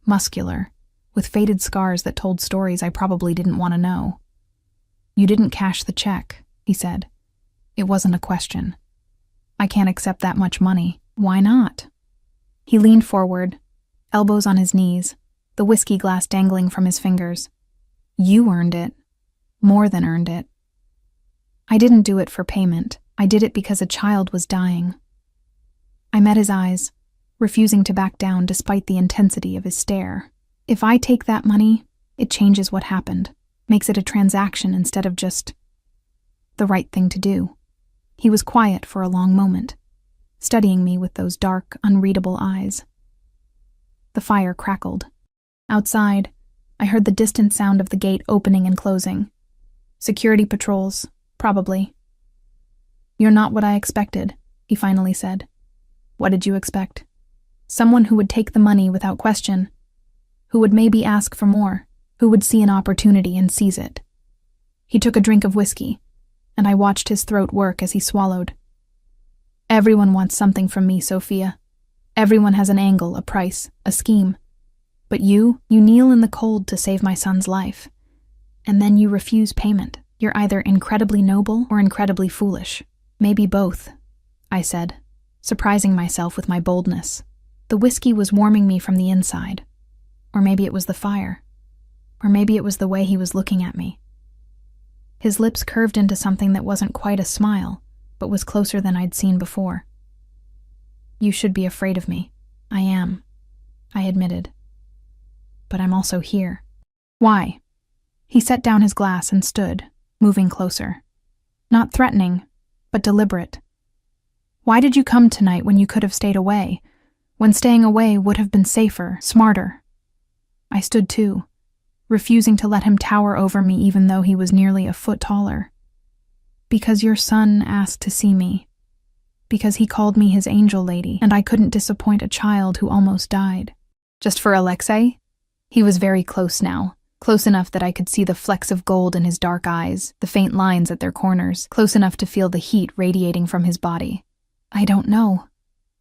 muscular, with faded scars that told stories I probably didn't want to know. You didn't cash the check, he said. It wasn't a question. I can't accept that much money. Why not? He leaned forward, elbows on his knees, the whiskey glass dangling from his fingers. You earned it. More than earned it. I didn't do it for payment. I did it because a child was dying. I met his eyes, refusing to back down despite the intensity of his stare. If I take that money, it changes what happened, makes it a transaction instead of just the right thing to do. He was quiet for a long moment, studying me with those dark, unreadable eyes. The fire crackled. Outside, I heard the distant sound of the gate opening and closing. Security patrols, probably. You're not what I expected, he finally said. What did you expect? Someone who would take the money without question, who would maybe ask for more, who would see an opportunity and seize it. He took a drink of whiskey, and I watched his throat work as he swallowed. Everyone wants something from me, Sophia. Everyone has an angle, a price, a scheme. But you kneel in the cold to save my son's life. And then you refuse payment. You're either incredibly noble or incredibly foolish. Maybe both, I said, surprising myself with my boldness. The whiskey was warming me from the inside. Or maybe it was the fire. Or maybe it was the way he was looking at me. His lips curved into something that wasn't quite a smile, but was closer than I'd seen before. You should be afraid of me. I am, I admitted. but I'm also here. Why? He set down his glass and stood, moving closer. Not threatening, but deliberate. Why did you come tonight when you could have stayed away, when staying away would have been safer, smarter? I stood too, refusing to let him tower over me even though he was nearly a foot taller. Because your son asked to see me. Because he called me his angel lady, and I couldn't disappoint a child who almost died. Just for Alexei? He was very close now, close enough that I could see the flecks of gold in his dark eyes, the faint lines at their corners, close enough to feel the heat radiating from his body. I don't know,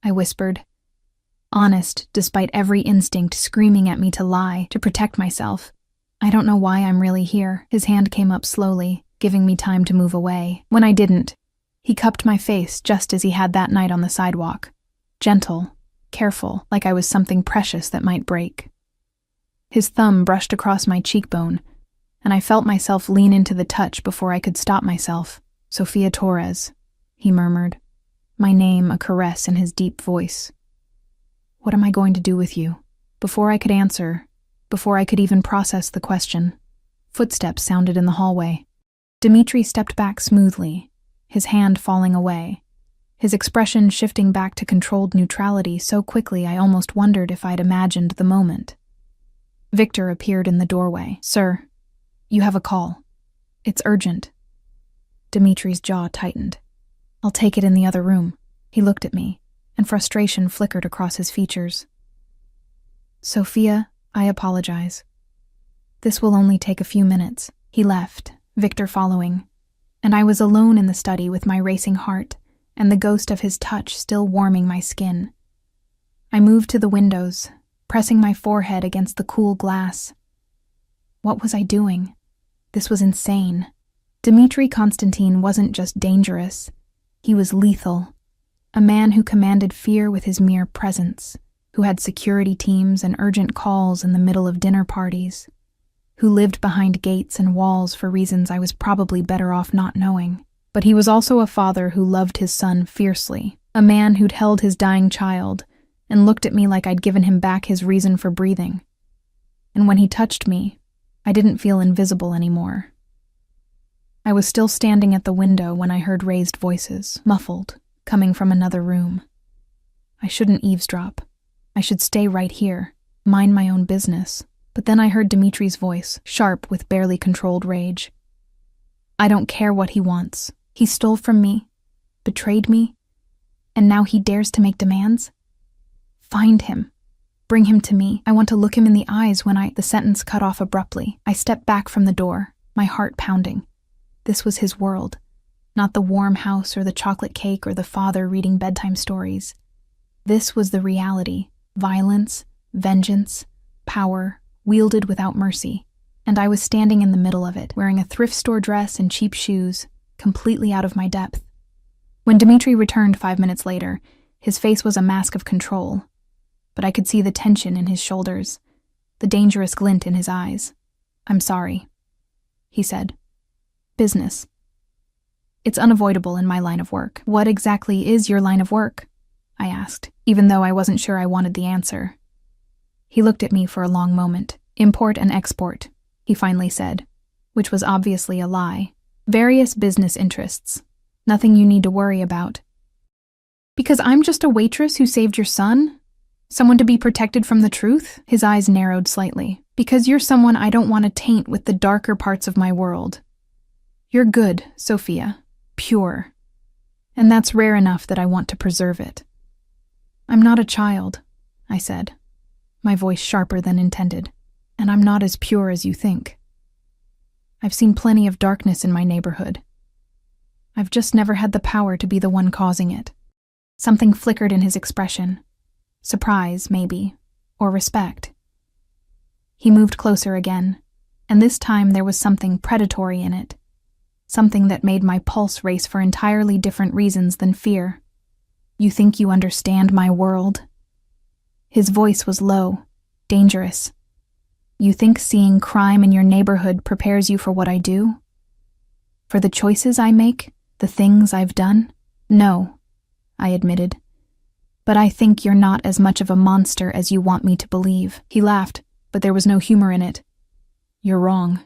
I whispered. Honest, despite every instinct screaming at me to lie, to protect myself. I don't know why I'm really here. His hand came up slowly, giving me time to move away. When I didn't, he cupped my face just as he had that night on the sidewalk. Gentle, careful, like I was something precious that might break. His thumb brushed across my cheekbone, and I felt myself lean into the touch before I could stop myself. Sophia Torres, he murmured, my name a caress in his deep voice. What am I going to do with you? Before I could answer, before I could even process the question, footsteps sounded in the hallway. Dmitri stepped back smoothly, his hand falling away, his expression shifting back to controlled neutrality so quickly I almost wondered if I'd imagined the moment. Victor appeared in the doorway. Sir, you have a call. It's urgent. Dmitri's jaw tightened. I'll take it in the other room. He looked at me, and frustration flickered across his features. Sophia, I apologize. This will only take a few minutes. He left, Victor following, and I was alone in the study with my racing heart and the ghost of his touch still warming my skin. I moved to the windows, pressing my forehead against the cool glass. What was I doing? This was insane. Dmitri Konstantin wasn't just dangerous. He was lethal. A man who commanded fear with his mere presence, who had security teams and urgent calls in the middle of dinner parties, who lived behind gates and walls for reasons I was probably better off not knowing. But he was also a father who loved his son fiercely, a man who'd held his dying child and looked at me like I'd given him back his reason for breathing. And when he touched me, I didn't feel invisible anymore. I was still standing at the window when I heard raised voices, muffled, coming from another room. I shouldn't eavesdrop. I should stay right here, mind my own business. But then I heard Dmitri's voice, sharp with barely controlled rage. I don't care what he wants. He stole from me, betrayed me, and now he dares to make demands? Find him. Bring him to me. I want to look him in the eyes when The sentence cut off abruptly. I stepped back from the door, my heart pounding. This was his world, not the warm house or the chocolate cake or the father reading bedtime stories. This was the reality. Violence, vengeance, power, wielded without mercy. And I was standing in the middle of it, wearing a thrift store dress and cheap shoes, completely out of my depth. When Dmitri returned 5 minutes later, his face was a mask of control, but I could see the tension in his shoulders, the dangerous glint in his eyes. I'm sorry, he said. Business. It's unavoidable in my line of work. What exactly is your line of work? I asked, even though I wasn't sure I wanted the answer. He looked at me for a long moment. Import and export, he finally said, which was obviously a lie. Various business interests. Nothing you need to worry about. Because I'm just a waitress who saved your son? Someone to be protected from the truth? His eyes narrowed slightly. Because you're someone I don't want to taint with the darker parts of my world. You're good, Sophia. Pure. And that's rare enough that I want to preserve it. I'm not a child, I said, my voice sharper than intended, and I'm not as pure as you think. I've seen plenty of darkness in my neighborhood. I've just never had the power to be the one causing it. Something flickered in his expression. Surprise, maybe, or respect. He moved closer again, and this time there was something predatory in it. Something that made my pulse race for entirely different reasons than fear. You think you understand my world? His voice was low, dangerous. You think seeing crime in your neighborhood prepares you for what I do? For the choices I make, the things I've done? No, I admitted. But I think you're not as much of a monster as you want me to believe. He laughed. but there was no humor in it. You're wrong.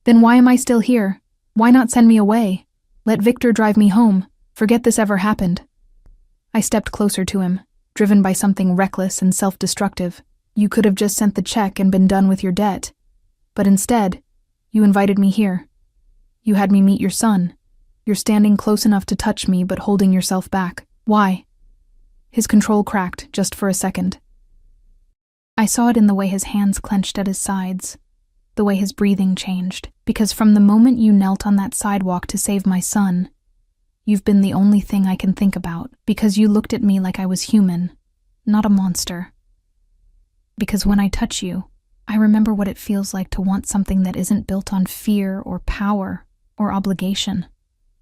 Then why am I still here? Why not send me away? Let Victor drive me home. Forget this ever happened. I stepped closer to him, driven by something reckless and self-destructive. You could have just sent the check and been done with your debt. But instead, you invited me here. You had me meet your son. You're standing close enough to touch me but holding yourself back. Why? His control cracked just for a second. I saw it in the way his hands clenched at his sides, the way his breathing changed, because from the moment you knelt on that sidewalk to save my son, you've been the only thing I can think about, because you looked at me like I was human, not a monster. Because when I touch you, I remember what it feels like to want something that isn't built on fear or power or obligation.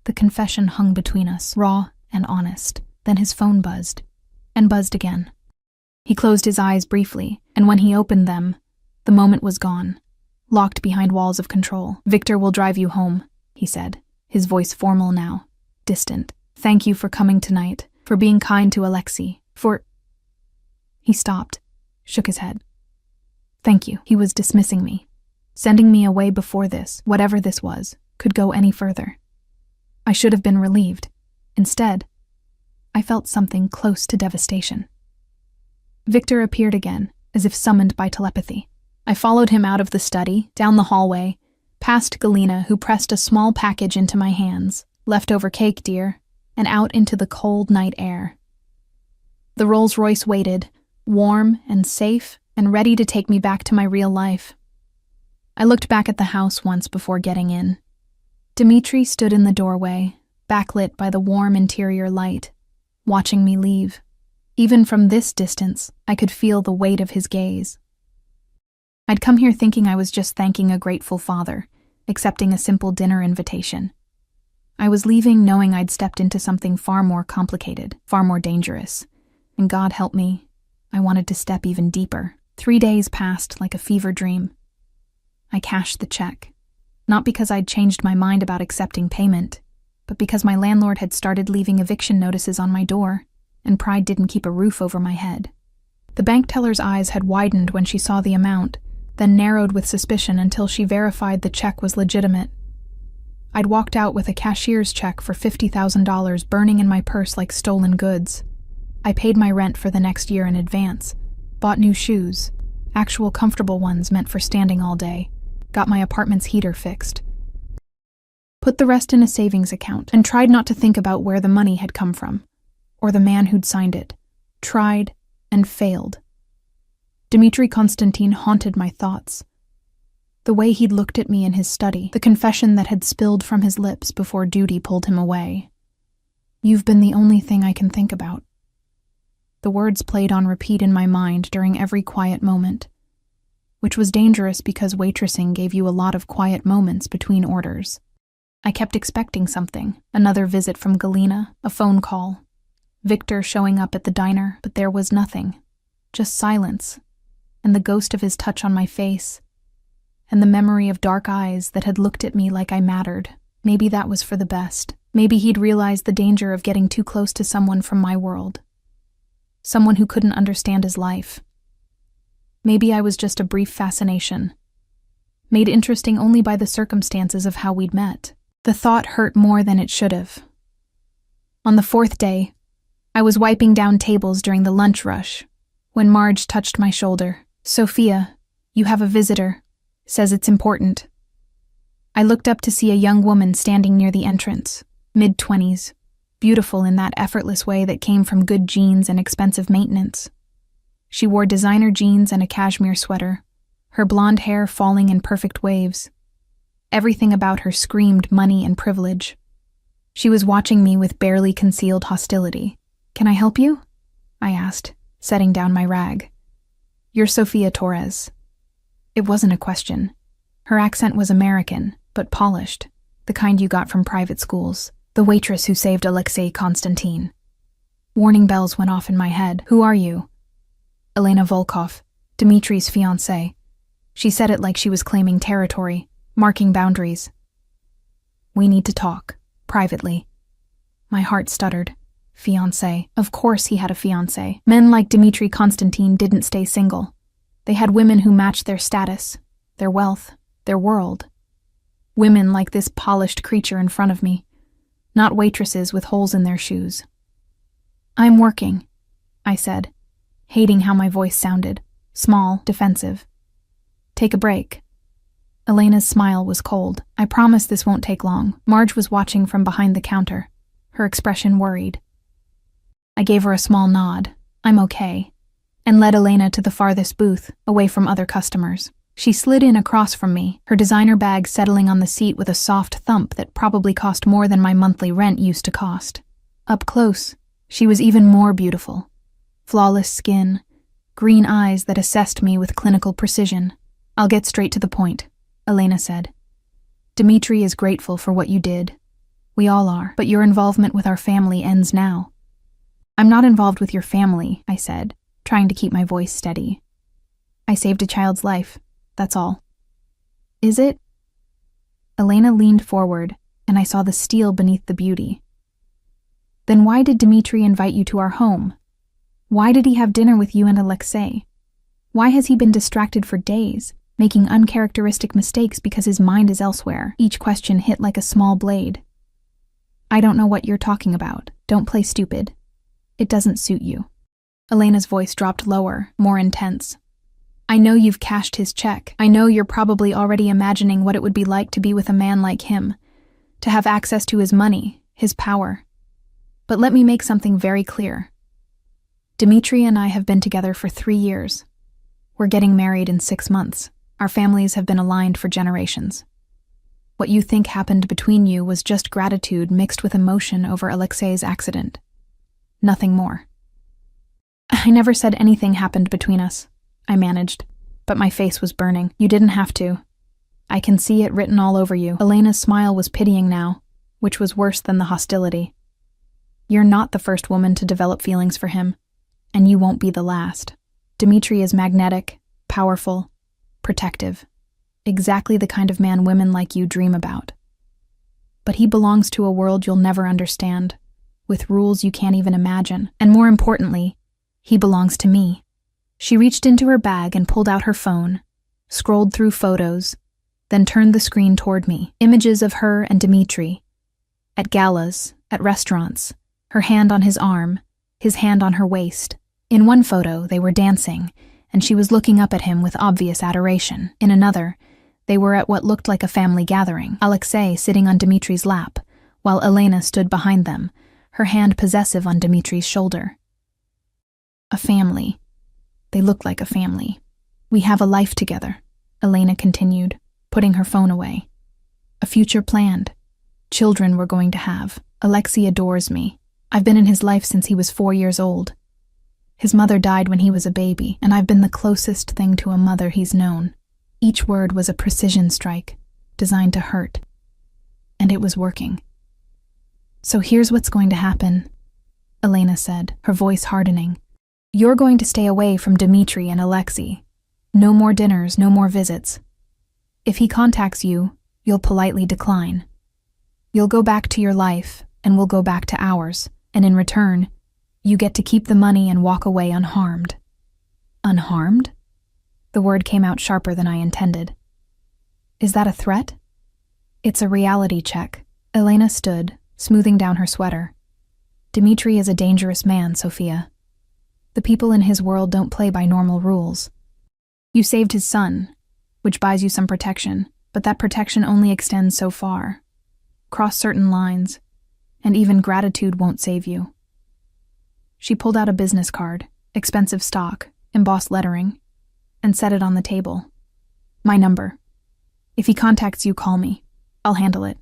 The confession hung between us, raw and honest. Then his phone buzzed, and buzzed again. He closed his eyes briefly, and when he opened them, the moment was gone, locked behind walls of control. Victor will drive you home, he said, his voice formal now, distant. Thank you for coming tonight, for being kind to Alexei, for... He stopped, shook his head. Thank you. He was dismissing me, sending me away before this, whatever this was, could go any further. I should have been relieved. Instead, I felt something close to devastation. Victor appeared again, as if summoned by telepathy. I followed him out of the study, down the hallway, past Galena, who pressed a small package into my hands, leftover cake, dear, and out into the cold night air. The Rolls-Royce waited, warm and safe and ready to take me back to my real life. I looked back at the house once before getting in. Dmitri stood in the doorway, backlit by the warm interior light, watching me leave. Even from this distance, I could feel the weight of his gaze. I'd come here thinking I was just thanking a grateful father, accepting a simple dinner invitation. I was leaving knowing I'd stepped into something far more complicated, far more dangerous. And God help me, I wanted to step even deeper. 3 days passed like a fever dream. I cashed the check, not because I'd changed my mind about accepting payment, but because my landlord had started leaving eviction notices on my door, and pride didn't keep a roof over my head. The bank teller's eyes had widened when she saw the amount, then narrowed with suspicion until she verified the check was legitimate. I'd walked out with a cashier's check for $50,000 burning in my purse like stolen goods. I paid my rent for the next year in advance, bought new shoes, actual comfortable ones meant for standing all day, got my apartment's heater fixed, put the rest in a savings account, and tried not to think about where the money had come from, or the man who'd signed it. Tried and failed. Dmitri Konstantin haunted my thoughts. The way he'd looked at me in his study, the confession that had spilled from his lips before duty pulled him away. You've been the only thing I can think about. The words played on repeat in my mind during every quiet moment, which was dangerous because waitressing gave you a lot of quiet moments between orders. I kept expecting something, another visit from Galena, a phone call, Victor showing up at the diner, but there was nothing, just silence, and the ghost of his touch on my face, and the memory of dark eyes that had looked at me like I mattered. Maybe that was for the best. Maybe he'd realized the danger of getting too close to someone from my world. Someone who couldn't understand his life. Maybe I was just a brief fascination, made interesting only by the circumstances of how we'd met. The thought hurt more than it should have. On the 4th day, I was wiping down tables during the lunch rush, when Marge touched my shoulder. Sophia, you have a visitor. Says it's important. I looked up to see a young woman standing near the entrance, mid-20s, beautiful in that effortless way that came from good genes and expensive maintenance. She wore designer jeans and a cashmere sweater, her blonde hair falling in perfect waves. Everything about her screamed money and privilege. She was watching me with barely concealed hostility. Can I help you? I asked, setting down my rag. You're Sophia Torres. It wasn't a question. Her accent was American, but polished, the kind you got from private schools. The waitress who saved Alexei Konstantin. Warning bells went off in my head. Who are you? Elena Volkov, Dmitri's fiancée. She said it like she was claiming territory, marking boundaries. We need to talk, privately. My heart stuttered. Fiancé. Of course he had a fiancé. Men like Dmitri Konstantin didn't stay single. They had women who matched their status, their wealth, their world. Women like this polished creature in front of me, not waitresses with holes in their shoes. "I'm working," I said, hating how my voice sounded, small, defensive. "Take a break." Elena's smile was cold. "I promise this won't take long." Marge was watching from behind the counter, her expression worried. I gave her a small nod, "I'm okay," and led Elena to the farthest booth, away from other customers. She slid in across from me, her designer bag settling on the seat with a soft thump that probably cost more than my monthly rent used to cost. Up close, she was even more beautiful. Flawless skin, green eyes that assessed me with clinical precision. "I'll get straight to the point," Elena said. "Dimitri is grateful for what you did. We all are, but your involvement with our family ends now." "I'm not involved with your family," I said, trying to keep my voice steady. "I saved a child's life, that's all." "Is it?" Elena leaned forward, and I saw the steel beneath the beauty. "Then why did Dimitri invite you to our home? Why did he have dinner with you and Alexei? Why has he been distracted for days, making uncharacteristic mistakes because his mind is elsewhere?" Each question hit like a small blade. "I don't know what you're talking about. Don't play stupid. It doesn't suit you." Elena's voice dropped lower, more intense. "I know you've cashed his check. I know you're probably already imagining what it would be like to be with a man like him, to have access to his money, his power. But let me make something very clear. Dimitri and I have been together for 3 years. We're getting married in 6 months. Our families have been aligned for generations. What you think happened between you was just gratitude mixed with emotion over Alexei's accident. Nothing more." "I never said anything happened between us," I managed, but my face was burning. "You didn't have to. I can see it written all over you." Elena's smile was pitying now, which was worse than the hostility. "You're not the first woman to develop feelings for him, and you won't be the last. Dimitri is magnetic, powerful, protective, exactly the kind of man women like you dream about. But he belongs to a world you'll never understand, with rules you can't even imagine, and more importantly, he belongs to me." She reached into her bag and pulled out her phone, scrolled through photos, then turned the screen toward me. Images of her and Dimitri, at galas, at restaurants, her hand on his arm, his hand on her waist. In one photo, they were dancing, and she was looking up at him with obvious adoration. In another, they were at what looked like a family gathering, Alexei sitting on Dimitri's lap, while Elena stood behind them, her hand possessive on Dimitri's shoulder. A family. They looked like a family. "We have a life together," Elena continued, putting her phone away. "A future planned. Children we're going to have. Alexei adores me. I've been in his life since he was 4 years old. His mother died when he was a baby, and I've been the closest thing to a mother he's known." Each word was a precision strike, designed to hurt. And it was working. "So here's what's going to happen," Elena said, her voice hardening. "You're going to stay away from Dimitri and Alexei. No more dinners, no more visits. If he contacts you, you'll politely decline. You'll go back to your life, and we'll go back to ours, and in return, you get to keep the money and walk away unharmed." "Unharmed?" The word came out sharper than I intended. "Is that a threat?" "It's a reality check." Elena stood, smoothing down her sweater. "Dimitri is a dangerous man, Sophia. The people in his world don't play by normal rules. You saved his son, which buys you some protection, but that protection only extends so far. Cross certain lines, and even gratitude won't save you." She pulled out a business card, expensive stock, embossed lettering, and set it on the table. "My number. If he contacts you, call me. I'll handle it.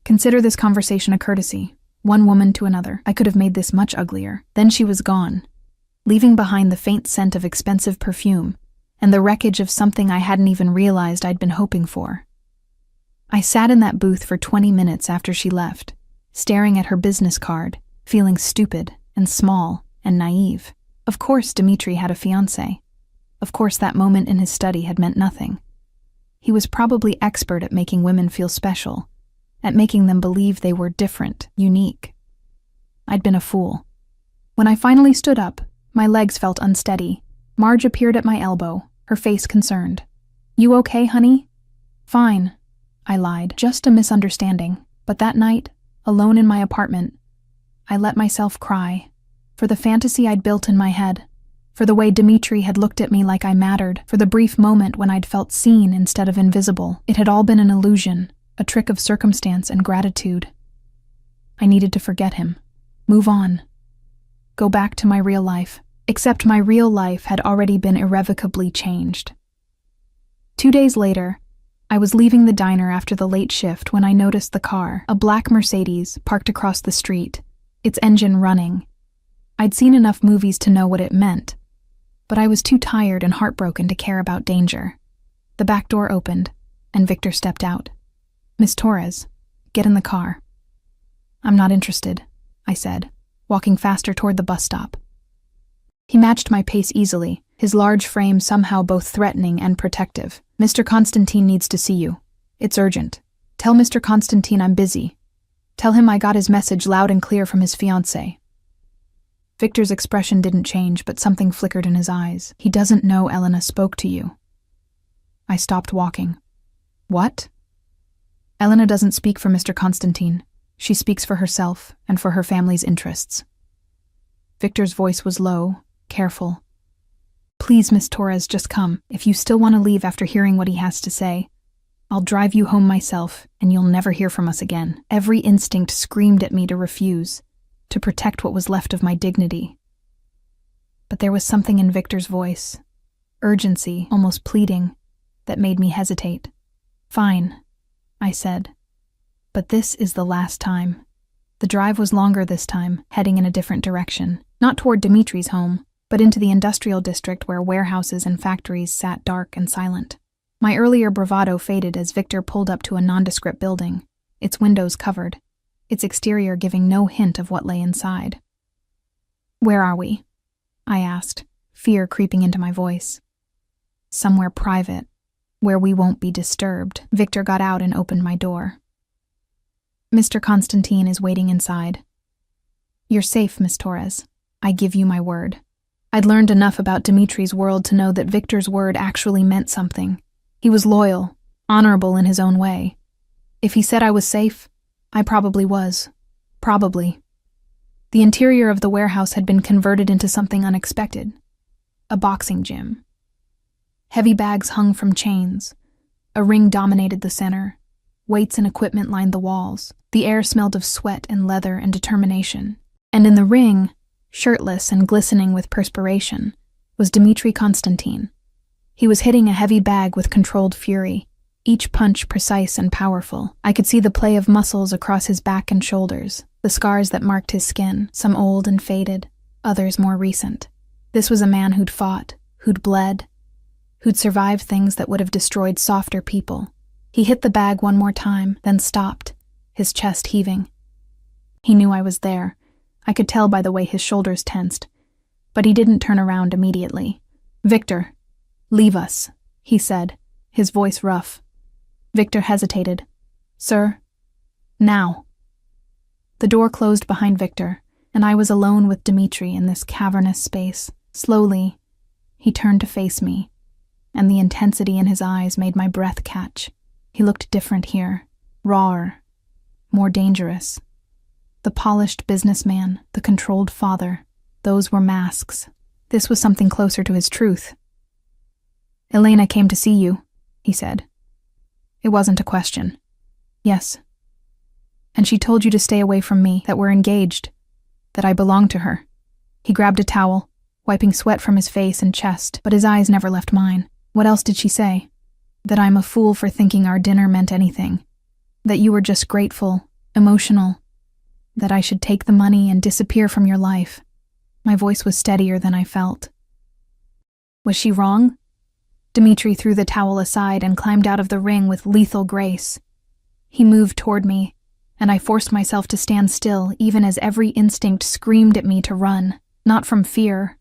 Consider this conversation a courtesy, one woman to another. I could have made this much uglier." Then she was gone, leaving behind the faint scent of expensive perfume and the wreckage of something I hadn't even realized I'd been hoping for. I sat in that booth for 20 minutes after she left, staring at her business card, feeling stupid and small and naive. Of course Dimitri had a fiancé. Of course that moment in his study had meant nothing. He was probably expert at making women feel special, at making them believe they were different, unique. I'd been a fool. When I finally stood up, my legs felt unsteady, Marge appeared at my elbow, her face concerned. "You okay, honey?" "Fine," I lied. "Just a misunderstanding." But that night, alone in my apartment, I let myself cry. For the fantasy I'd built in my head. For the way Dimitri had looked at me like I mattered. For the brief moment when I'd felt seen instead of invisible. It had all been an illusion, a trick of circumstance and gratitude. I needed to forget him. Move on. Go back to my real life. Except my real life had already been irrevocably changed. 2 days later, I was leaving the diner after the late shift when I noticed the car, a black Mercedes, parked across the street, its engine running. I'd seen enough movies to know what it meant, but I was too tired and heartbroken to care about danger. The back door opened, and Victor stepped out. "Miss Torres, get in the car." "I'm not interested," I said, walking faster toward the bus stop. He matched my pace easily, his large frame somehow both threatening and protective. "Mr. Constantine needs to see you. It's urgent. Tell Mr. Constantine I'm busy. Tell him I got his message loud and clear from his fiancée." Victor's expression didn't change, but something flickered in his eyes. "He doesn't know Elena spoke to you." I stopped walking. "What?" "Elena doesn't speak for Mr. Constantine. She speaks for herself and for her family's interests." Victor's voice was low, careful. "Please, Miss Torres, just come. If you still want to leave after hearing what he has to say, I'll drive you home myself, and you'll never hear from us again." Every instinct screamed at me to refuse, to protect what was left of my dignity. But there was something in Victor's voice, urgency, almost pleading, that made me hesitate. "Fine," I said. "But this is the last time." The drive was longer this time, heading in a different direction, not toward Dimitri's home, but into the industrial district where warehouses and factories sat dark and silent. My earlier bravado faded as Victor pulled up to a nondescript building, its windows covered, its exterior giving no hint of what lay inside. "Where are we?" I asked, fear creeping into my voice. "Somewhere private, where we won't be disturbed." Victor got out and opened my door. "Mr. Constantine is waiting inside." "You're safe, Miss Torres. I give you my word." I'd learned enough about Dimitri's world to know that Victor's word actually meant something. He was loyal, honorable in his own way. If he said I was safe, I probably was. Probably. The interior of the warehouse had been converted into something unexpected. A boxing gym. Heavy bags hung from chains. A ring dominated the center. Weights and equipment lined the walls. The air smelled of sweat and leather and determination. And in the ring, shirtless and glistening with perspiration, was Dimitri Constantine. He was hitting a heavy bag with controlled fury, each punch precise and powerful. I could see the play of muscles across his back and shoulders, the scars that marked his skin, some old and faded, others more recent. This was a man who'd fought, who'd bled, who'd survived things that would have destroyed softer people. He hit the bag one more time, then stopped, his chest heaving. He knew I was there. I could tell by the way his shoulders tensed, but he didn't turn around immediately. "Victor, leave us," he said, his voice rough. Victor hesitated. "Sir, now." The door closed behind Victor, and I was alone with Dimitri in this cavernous space. Slowly, he turned to face me, and the intensity in his eyes made my breath catch. He looked different here, rawer, more dangerous. The polished businessman, the controlled father, those were masks. This was something closer to his truth. "Elena came to see you," he said. It wasn't a question. "Yes." "And she told you to stay away from me, that we're engaged, that I belong to her." He grabbed a towel, wiping sweat from his face and chest, but his eyes never left mine. "What else did she say?" "That I'm a fool for thinking our dinner meant anything. That you were just grateful, emotional. That I should take the money and disappear from your life." My voice was steadier than I felt. Was she wrong? Dimitri threw the towel aside and climbed out of the ring with lethal grace. He moved toward me, and I forced myself to stand still even as every instinct screamed at me to run, not from fear,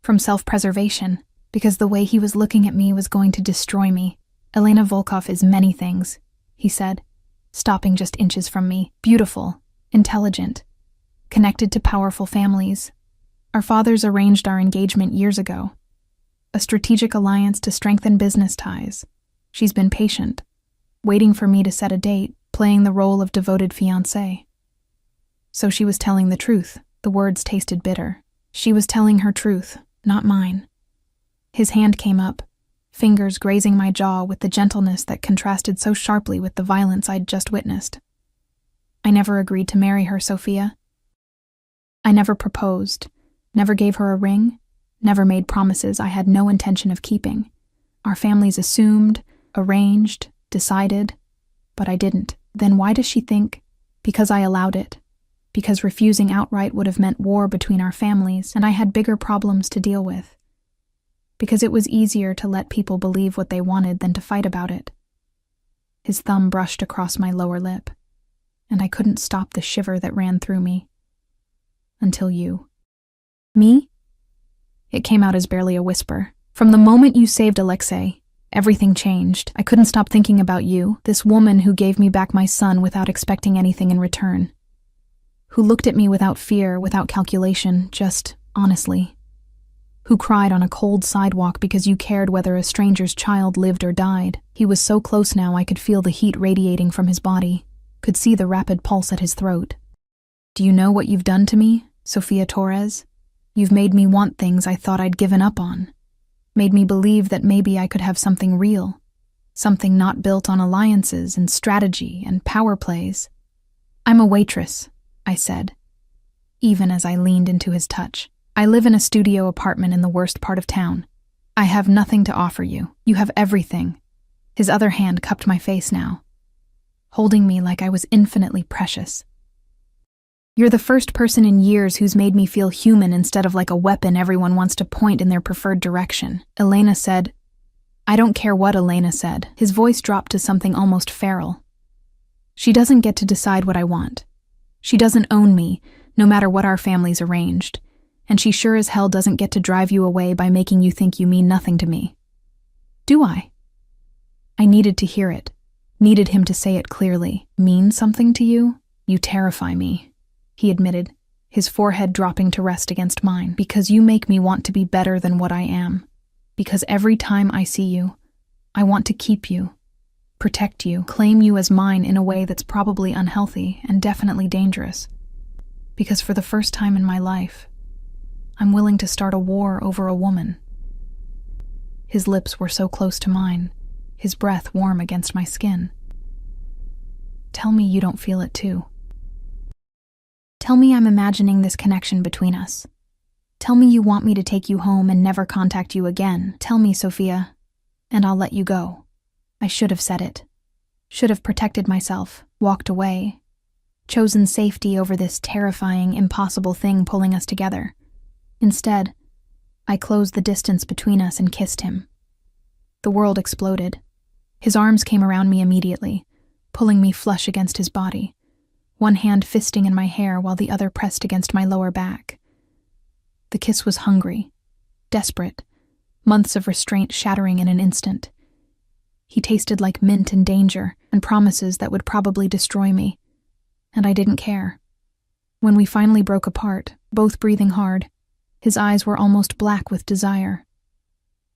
from self-preservation, because the way he was looking at me was going to destroy me. "Elena Volkov is many things," he said, stopping just inches from me. "Beautiful, intelligent, connected to powerful families. Our fathers arranged our engagement years ago. a strategic alliance to strengthen business ties. She's been patient, waiting for me to set a date, playing the role of devoted fiancé. So she was telling the truth. The words tasted bitter. She was telling her truth, not mine. His hand came up, fingers grazing my jaw with the gentleness that contrasted so sharply with the violence I'd just witnessed. I never agreed to marry her, Sophia. I never proposed, never gave her a ring, never made promises I had no intention of keeping. Our families assumed, arranged, decided, but I didn't. Then why does she think? Because I allowed it. Because refusing outright would have meant war between our families, and I had bigger problems to deal with. Because it was easier to let people believe what they wanted than to fight about it. His thumb brushed across my lower lip, and I couldn't stop the shiver that ran through me. Until you. Me? It came out as barely a whisper. From the moment you saved Alexei, everything changed. I couldn't stop thinking about you, this woman who gave me back my son without expecting anything in return. Who looked at me without fear, without calculation, just honestly. Who cried on a cold sidewalk because you cared whether a stranger's child lived or died. He was so close now I could feel the heat radiating from his body, could see the rapid pulse at his throat. Do you know what you've done to me, Sophia Torres? You've made me want things I thought I'd given up on. Made me believe that maybe I could have something real. Something not built on alliances and strategy and power plays. I'm a waitress, I said, even as I leaned into his touch. I live in a studio apartment in the worst part of town. I have nothing to offer you. You have everything. His other hand cupped my face now, holding me like I was infinitely precious. You're the first person in years who's made me feel human instead of like a weapon everyone wants to point in their preferred direction. Elena said. I don't care what Elena said. His voice dropped to something almost feral. She doesn't get to decide what I want. She doesn't own me, no matter what our families arranged. And she sure as hell doesn't get to drive you away by making you think you mean nothing to me. Do I? I needed to hear it. Needed him to say it clearly. Mean something to you? You terrify me, he admitted, his forehead dropping to rest against mine. Because you make me want to be better than what I am. Because every time I see you, I want to keep you, protect you, claim you as mine in a way that's probably unhealthy and definitely dangerous. Because for the first time in my life, I'm willing to start a war over a woman. His lips were so close to mine, his breath warm against my skin. Tell me you don't feel it too. Tell me I'm imagining this connection between us. Tell me you want me to take you home and never contact you again. Tell me, Sophia, and I'll let you go. I should have said it. Should have protected myself, walked away, chosen safety over this terrifying, impossible thing pulling us together. Instead, I closed the distance between us and kissed him. The world exploded. His arms came around me immediately, pulling me flush against his body, one hand fisting in my hair while the other pressed against my lower back. The kiss was hungry, desperate, months of restraint shattering in an instant. He tasted like mint and danger and promises that would probably destroy me, and I didn't care. When we finally broke apart, both breathing hard, his eyes were almost black with desire.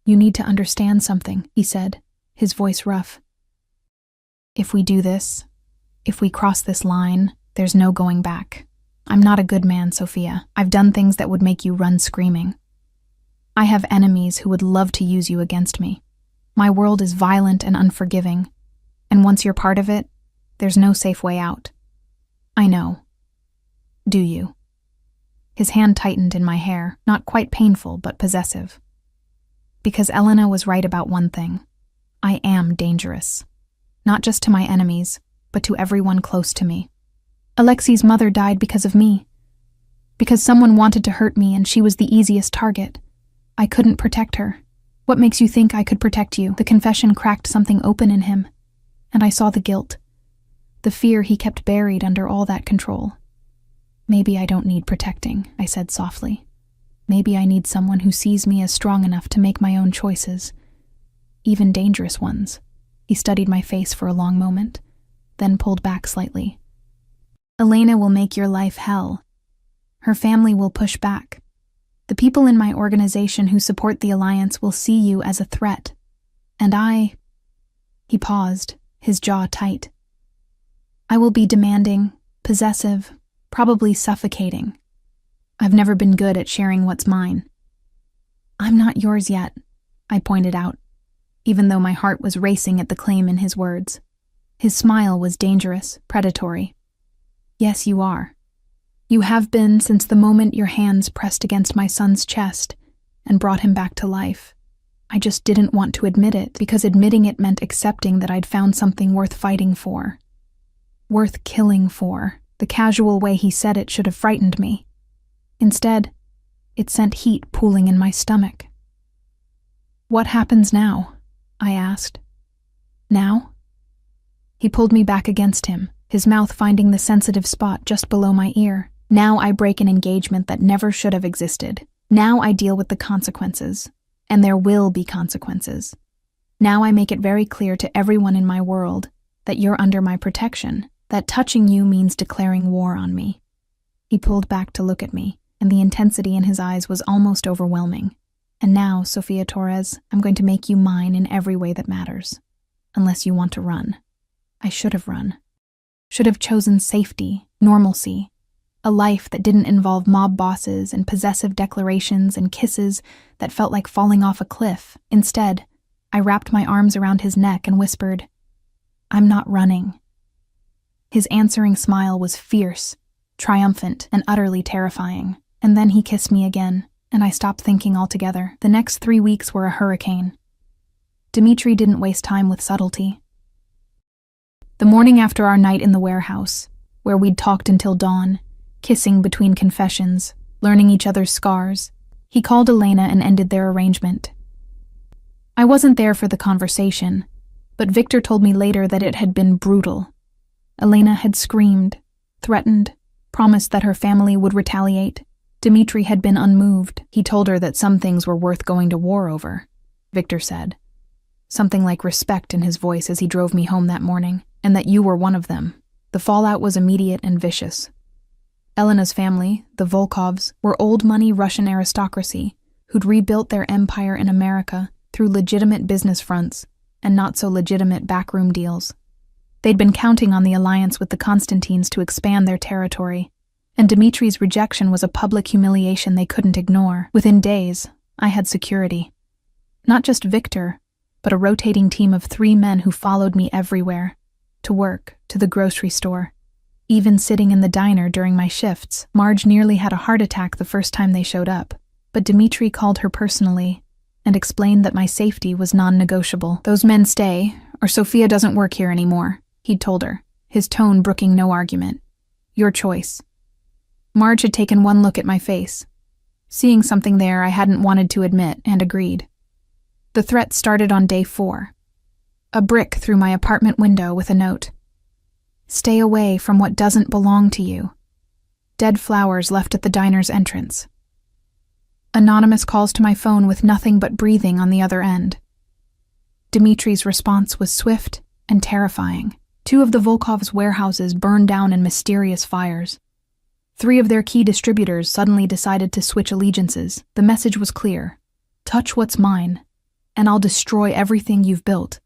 You need to understand something, he said, his voice rough. If we do this, if we cross this line, there's no going back. I'm not a good man, Sophia. I've done things that would make you run screaming. I have enemies who would love to use you against me. My world is violent and unforgiving, and once you're part of it, there's no safe way out. I know. Do you? His hand tightened in my hair, not quite painful, but possessive. Because Elena was right about one thing. I am dangerous. Not just to my enemies, but to everyone close to me. Alexei's mother died because of me. Because someone wanted to hurt me and she was the easiest target. I couldn't protect her. What makes you think I could protect you? The confession cracked something open in him, and I saw the guilt. The fear he kept buried under all that control. Maybe I don't need protecting, I said softly. Maybe I need someone who sees me as strong enough to make my own choices, even dangerous ones. He studied my face for a long moment, then pulled back slightly. Elena will make your life hell. Her family will push back. The people in my organization who support the alliance will see you as a threat. And He paused, his jaw tight. I will be demanding, possessive, probably suffocating. I've never been good at sharing what's mine. I'm not yours yet, I pointed out, even though my heart was racing at the claim in his words. His smile was dangerous, predatory. Yes, you are. You have been since the moment your hands pressed against my son's chest and brought him back to life. I just didn't want to admit it, because admitting it meant accepting that I'd found something worth fighting for. Worth killing for. The casual way he said it should have frightened me. Instead, it sent heat pooling in my stomach. What happens now? I asked. Now? He pulled me back against him, his mouth finding the sensitive spot just below my ear. Now I break an engagement that never should have existed. Now I deal with the consequences. And there will be consequences. Now I make it very clear to everyone in my world that you're under my protection, that touching you means declaring war on me. He pulled back to look at me, and the intensity in his eyes was almost overwhelming. And now, Sofia Torres, I'm going to make you mine in every way that matters. Unless you want to run. I should have run. Should have chosen safety, normalcy, a life that didn't involve mob bosses and possessive declarations and kisses that felt like falling off a cliff. Instead, I wrapped my arms around his neck and whispered, I'm not running. His answering smile was fierce, triumphant, and utterly terrifying. And then he kissed me again, and I stopped thinking altogether. The next 3 weeks were a hurricane. Dimitri didn't waste time with subtlety. The morning after our night in the warehouse, where we'd talked until dawn, kissing between confessions, learning each other's scars, he called Elena and ended their arrangement. I wasn't there for the conversation, but Victor told me later that it had been brutal. Elena had screamed, threatened, promised that her family would retaliate. Dimitri had been unmoved. He told her that some things were worth going to war over, Victor said. Something like respect in his voice as he drove me home that morning, and that you were one of them. The fallout was immediate and vicious. Elena's family, the Volkovs, were old-money Russian aristocracy who'd rebuilt their empire in America through legitimate business fronts and not-so-legitimate backroom deals. They'd been counting on the alliance with the Constantines to expand their territory, and Dimitri's rejection was a public humiliation they couldn't ignore. Within days, I had security. Not just Victor, but a rotating team of 3 men who followed me everywhere, to work, to the grocery store. Even sitting in the diner during my shifts, Marge nearly had a heart attack the first time they showed up, but Dimitri called her personally and explained that my safety was non-negotiable. Those men stay, or Sofia doesn't work here anymore, he'd told her, his tone brooking no argument. Your choice. Marge had taken one look at my face, seeing something there I hadn't wanted to admit, and agreed. The threat started on day 4. A brick through my apartment window with a note. Stay away from what doesn't belong to you. Dead flowers left at the diner's entrance. Anonymous calls to my phone with nothing but breathing on the other end. Dimitri's response was swift and terrifying. 2 of the Volkovs' warehouses burned down in mysterious fires. 3 of their key distributors suddenly decided to switch allegiances. The message was clear. Touch what's mine, and I'll destroy everything you've built.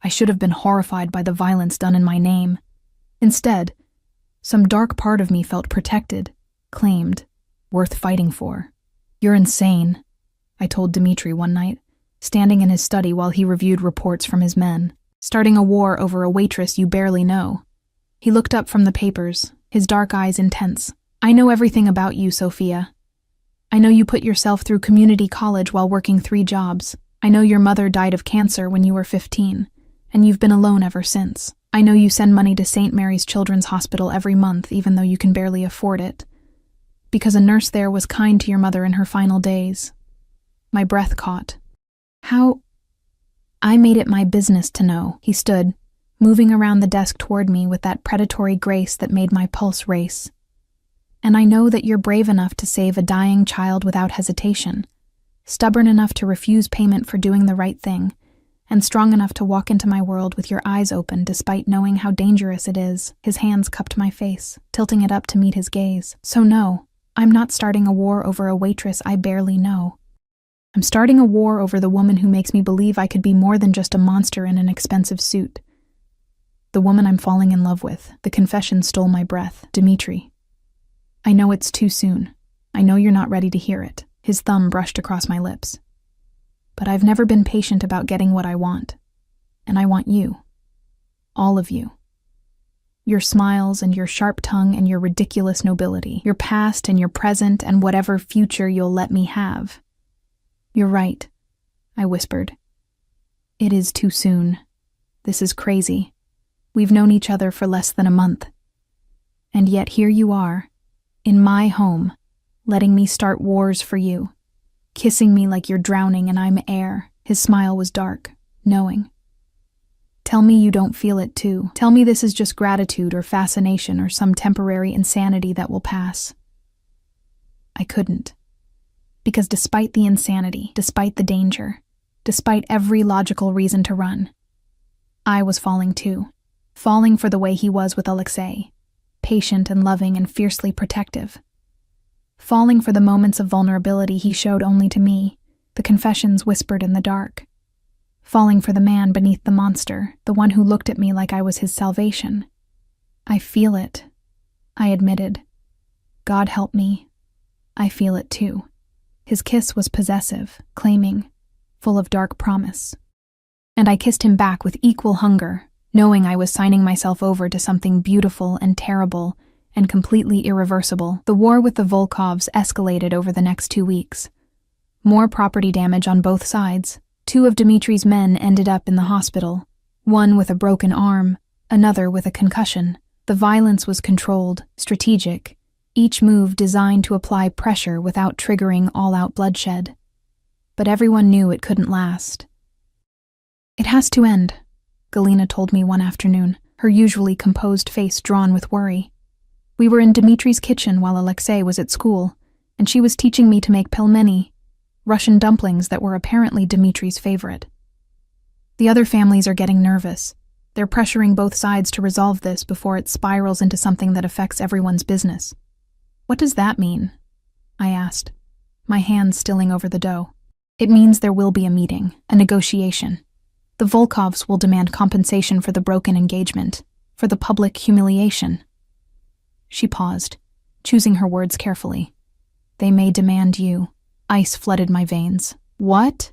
I should have been horrified by the violence done in my name. Instead, some dark part of me felt protected, claimed, worth fighting for. You're insane, I told Dimitri one night, standing in his study while he reviewed reports from his men. Starting a war over a waitress you barely know. He looked up from the papers, his dark eyes intense. I know everything about you, Sofia. I know you put yourself through community college while working 3 jobs. I know your mother died of cancer when you were 15. And you've been alone ever since. I know you send money to St. Mary's Children's Hospital every month, even though you can barely afford it. Because a nurse there was kind to your mother in her final days. My breath caught. How? I made it my business to know. He stood, moving around the desk toward me with that predatory grace that made my pulse race. And I know that you're brave enough to save a dying child without hesitation, stubborn enough to refuse payment for doing the right thing, and strong enough to walk into my world with your eyes open despite knowing how dangerous it is. His hands cupped my face, tilting it up to meet his gaze. So no, I'm not starting a war over a waitress I barely know. I'm starting a war over the woman who makes me believe I could be more than just a monster in an expensive suit. The woman I'm falling in love with. The confession stole my breath. Dimitri. I know it's too soon. I know you're not ready to hear it. His thumb brushed across my lips. But I've never been patient about getting what I want. And I want you. All of you. Your smiles and your sharp tongue and your ridiculous nobility. Your past and your present and whatever future you'll let me have. You're right, I whispered. It is too soon. This is crazy. We've known each other for less than a month. And yet here you are, in my home, letting me start wars for you, kissing me like you're drowning and I'm air. His smile was dark, knowing. Tell me you don't feel it too. Tell me this is just gratitude or fascination or some temporary insanity that will pass. I couldn't. Because despite the insanity, despite the danger, despite every logical reason to run, I was falling too. Falling for the way he was with Alexei, patient and loving and fiercely protective. Falling for the moments of vulnerability he showed only to me, the confessions whispered in the dark. Falling for the man beneath the monster, the one who looked at me like I was his salvation. I feel it, I admitted. God help me. I feel it too. His kiss was possessive, claiming, full of dark promise. And I kissed him back with equal hunger, knowing I was signing myself over to something beautiful and terrible and completely irreversible. The war with the Volkovs escalated over the next 2 weeks. More property damage on both sides. 2 of Dimitri's men ended up in the hospital, one with a broken arm, another with a concussion. The violence was controlled, strategic, each move designed to apply pressure without triggering all-out bloodshed. But everyone knew it couldn't last. It has to end, Galina told me one afternoon, her usually composed face drawn with worry. We were in Dimitri's kitchen while Alexei was at school, and she was teaching me to make pelmeni, Russian dumplings that were apparently Dimitri's favorite. The other families are getting nervous. They're pressuring both sides to resolve this before it spirals into something that affects everyone's business. What does that mean? I asked, my hands stilling over the dough. It means there will be a meeting, a negotiation. The Volkovs will demand compensation for the broken engagement, for the public humiliation. She paused, choosing her words carefully. They may demand you. Ice flooded my veins. What?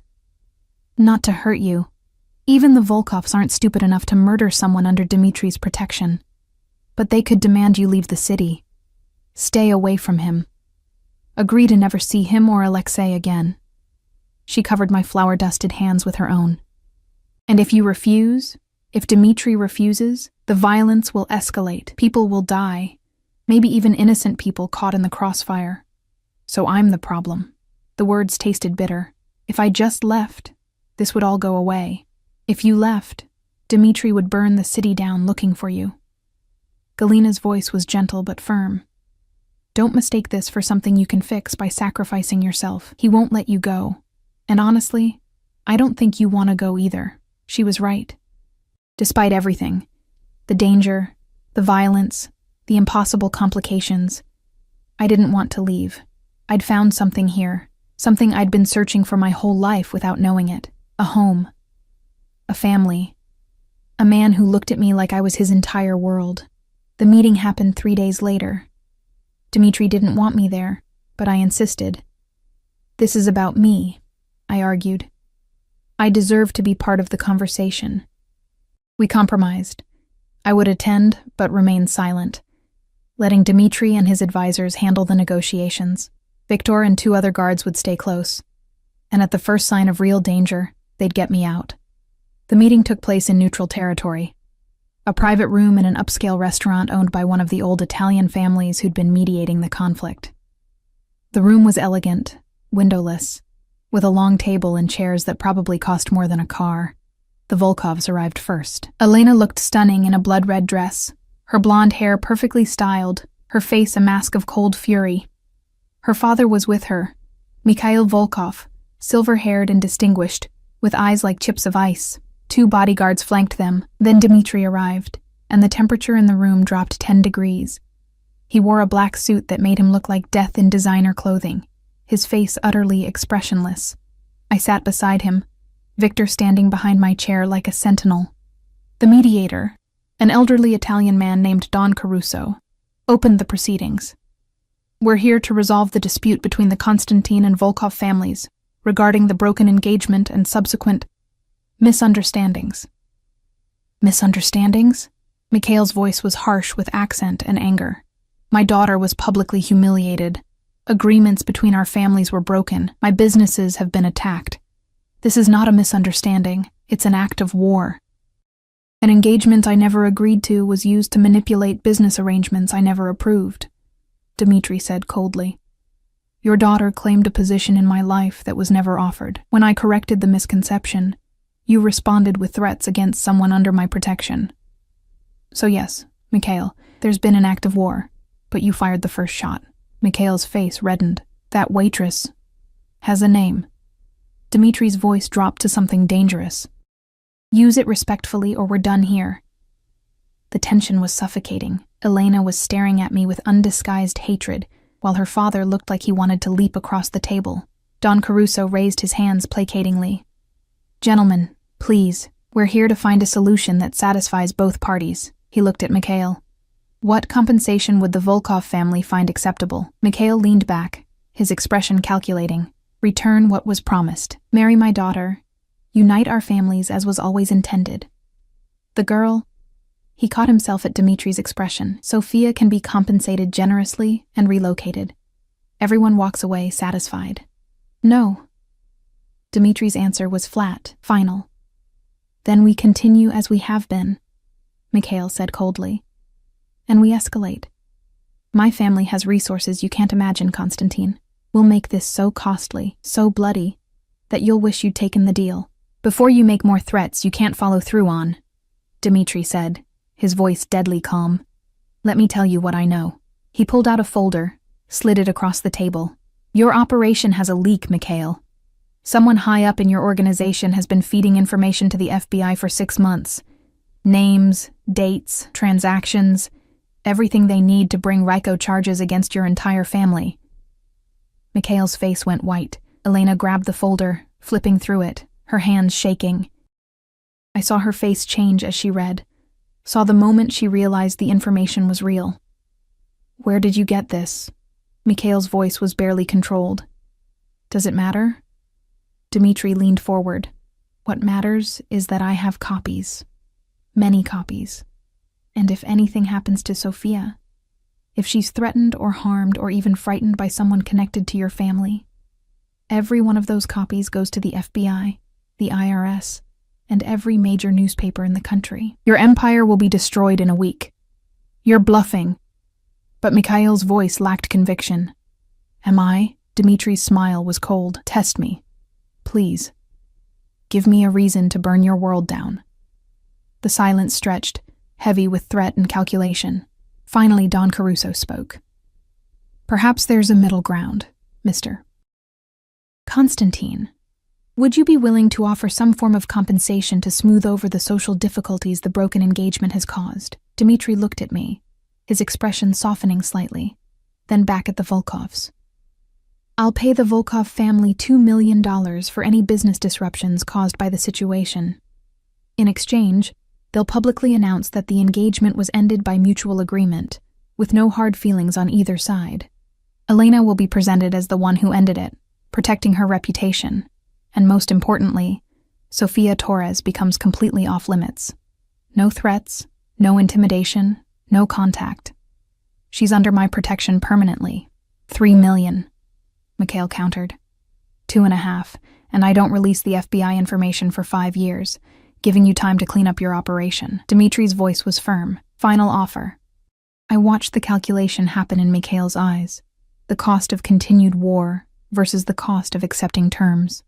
Not to hurt you. Even the Volkovs aren't stupid enough to murder someone under Dimitri's protection. But they could demand you leave the city. Stay away from him. Agree to never see him or Alexei again. She covered my flour-dusted hands with her own. And if you refuse, if Dimitri refuses, the violence will escalate. People will die. Maybe even innocent people caught in the crossfire. So I'm the problem. The words tasted bitter. If I just left, this would all go away. If you left, Dimitri would burn the city down looking for you. Galina's voice was gentle but firm. Don't mistake this for something you can fix by sacrificing yourself. He won't let you go. And honestly, I don't think you want to go either. She was right. Despite everything, the danger, the violence, the impossible complications, I didn't want to leave. I'd found something here. Something I'd been searching for my whole life without knowing it. A home. A family. A man who looked at me like I was his entire world. The meeting happened 3 days later. Dimitri didn't want me there, but I insisted. This is about me, I argued. I deserve to be part of the conversation. We compromised. I would attend, but remain silent, letting Dimitri and his advisors handle the negotiations. Victor and 2 other guards would stay close, and at the first sign of real danger, they'd get me out. The meeting took place in neutral territory, a private room in an upscale restaurant owned by one of the old Italian families who'd been mediating the conflict. The room was elegant, windowless, with a long table and chairs that probably cost more than a car. The Volkovs arrived first. Elena looked stunning in a blood-red dress, her blonde hair perfectly styled, her face a mask of cold fury. Her father was with her, Mikhail Volkov, silver-haired and distinguished, with eyes like chips of ice. 2 bodyguards flanked them. Then Dimitri arrived, and the temperature in the room dropped 10 degrees. He wore a black suit that made him look like death in designer clothing, his face utterly expressionless. I sat beside him, Victor standing behind my chair like a sentinel. The mediator, an elderly Italian man named Don Caruso, opened the proceedings. We're here to resolve the dispute between the Constantine and Volkov families regarding the broken engagement and subsequent misunderstandings. Misunderstandings? Mikhail's voice was harsh with accent and anger. My daughter was publicly humiliated. Agreements between our families were broken. My businesses have been attacked. This is not a misunderstanding. It's an act of war. An engagement I never agreed to was used to manipulate business arrangements I never approved, Dmitri said coldly. Your daughter claimed a position in my life that was never offered. When I corrected the misconception, you responded with threats against someone under my protection. So yes, Mikhail, there's been an act of war, but you fired the first shot. Mikhail's face reddened. That waitress has a name. Dmitri's voice dropped to something dangerous. Use it respectfully or we're done here. The tension was suffocating. Elena was staring at me with undisguised hatred, while her father looked like he wanted to leap across the table. Don Caruso raised his hands placatingly. Gentlemen, please, we're here to find a solution that satisfies both parties. He looked at Mikhail. What compensation would the Volkov family find acceptable? Mikhail leaned back, his expression calculating. Return what was promised. Marry my daughter. Unite our families as was always intended. The girl... He caught himself at Dmitri's expression. Sophia can be compensated generously and relocated. Everyone walks away satisfied. No. Dmitri's answer was flat, final. Then we continue as we have been, Mikhail said coldly. And we escalate. My family has resources you can't imagine, Constantine. We'll make this so costly, so bloody, that you'll wish you'd taken the deal. Before you make more threats you can't follow through on, Dmitri said, his voice deadly calm. Let me tell you what I know. He pulled out a folder, slid it across the table. Your operation has a leak, Mikhail. Someone high up in your organization has been feeding information to the FBI for 6 months. Names, dates, transactions, everything they need to bring RICO charges against your entire family. Mikhail's face went white. Elena grabbed the folder, flipping through it, her hands shaking. I saw her face change as she read, saw the moment she realized the information was real. Where did you get this? Mikhail's voice was barely controlled. Does it matter? Dmitri leaned forward. What matters is that I have copies. Many copies. And if anything happens to Sophia, if she's threatened or harmed or even frightened by someone connected to your family, every one of those copies goes to the FBI, the IRS, and every major newspaper in the country. Your empire will be destroyed in a week. You're bluffing. But Mikhail's voice lacked conviction. Am I? Dmitri's smile was cold. Test me. Please. Give me a reason to burn your world down. The silence stretched, heavy with threat and calculation. Finally, Don Caruso spoke. Perhaps there's a middle ground, Mr. Constantine. Would you be willing to offer some form of compensation to smooth over the social difficulties the broken engagement has caused? Dmitri looked at me, his expression softening slightly, then back at the Volkovs. I'll pay the Volkov family $2 million for any business disruptions caused by the situation. In exchange, they'll publicly announce that the engagement was ended by mutual agreement, with no hard feelings on either side. Elena will be presented as the one who ended it, protecting her reputation. And most importantly, Sophia Torres becomes completely off limits. No threats, no intimidation, no contact. She's under my protection permanently. 3 million, Mikhail countered. 2.5, and I don't release the FBI information for 5 years, giving you time to clean up your operation. Dmitri's voice was firm. Final offer. I watched the calculation happen in Mikhail's eyes. The cost of continued war versus the cost of accepting terms.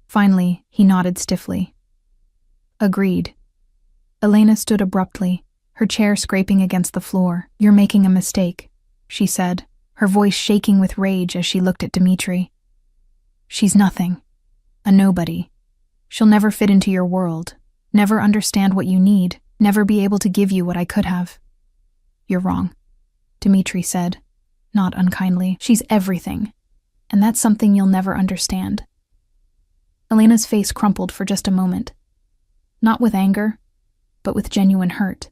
Finally, he nodded stiffly. Agreed. Elena stood abruptly, her chair scraping against the floor. You're making a mistake, she said, her voice shaking with rage as she looked at Dmitri. She's nothing. A nobody. She'll never fit into your world, never understand what you need, never be able to give you what I could have. You're wrong. Dmitri said, not unkindly. She's everything, and that's something you'll never understand. Elena's face crumpled for just a moment, not with anger, but with genuine hurt.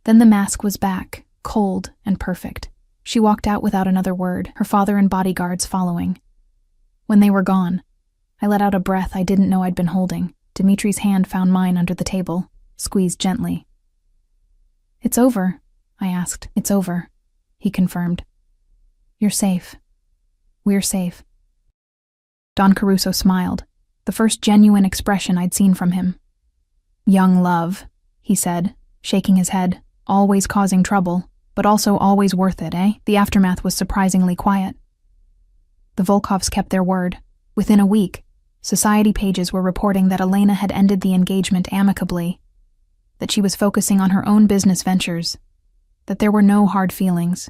Then the mask was back, cold and perfect. She walked out without another word, her father and bodyguards following. When they were gone, I let out a breath I didn't know I'd been holding. Dimitri's hand found mine under the table, squeezed gently. "It's over," I asked. "It's over," he confirmed. "You're safe. We're safe." Don Caruso smiled, the first genuine expression I'd seen from him. "Young love," he said, shaking his head, "always causing trouble, but also always worth it, eh?" The aftermath was surprisingly quiet. The Volkovs kept their word. Within a week, society pages were reporting that Elena had ended the engagement amicably, that she was focusing on her own business ventures, that there were no hard feelings.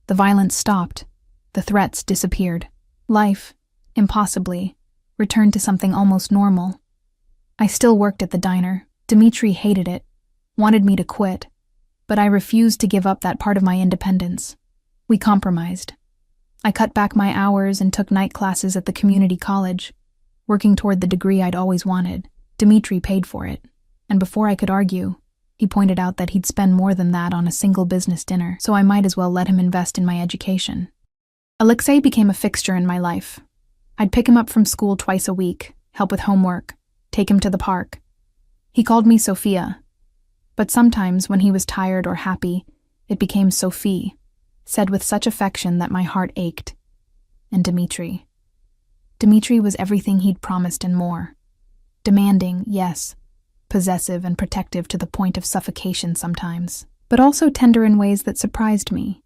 The violence stopped. The threats disappeared. Life, impossibly, returned to something almost normal. I still worked at the diner. Dmitri hated it, wanted me to quit, but I refused to give up that part of my independence. We compromised. I cut back my hours and took night classes at the community college, working toward the degree I'd always wanted. Dmitri paid for it, and before I could argue, he pointed out that he'd spend more than that on a single business dinner, so I might as well let him invest in my education. Alexei became a fixture in my life. I'd pick him up from school twice a week, help with homework, take him to the park. He called me Sophia, but sometimes when he was tired or happy, it became Sophie, said with such affection that my heart ached. And Dmitri. Dmitri was everything he'd promised and more. Demanding, yes, possessive and protective to the point of suffocation sometimes, but also tender in ways that surprised me.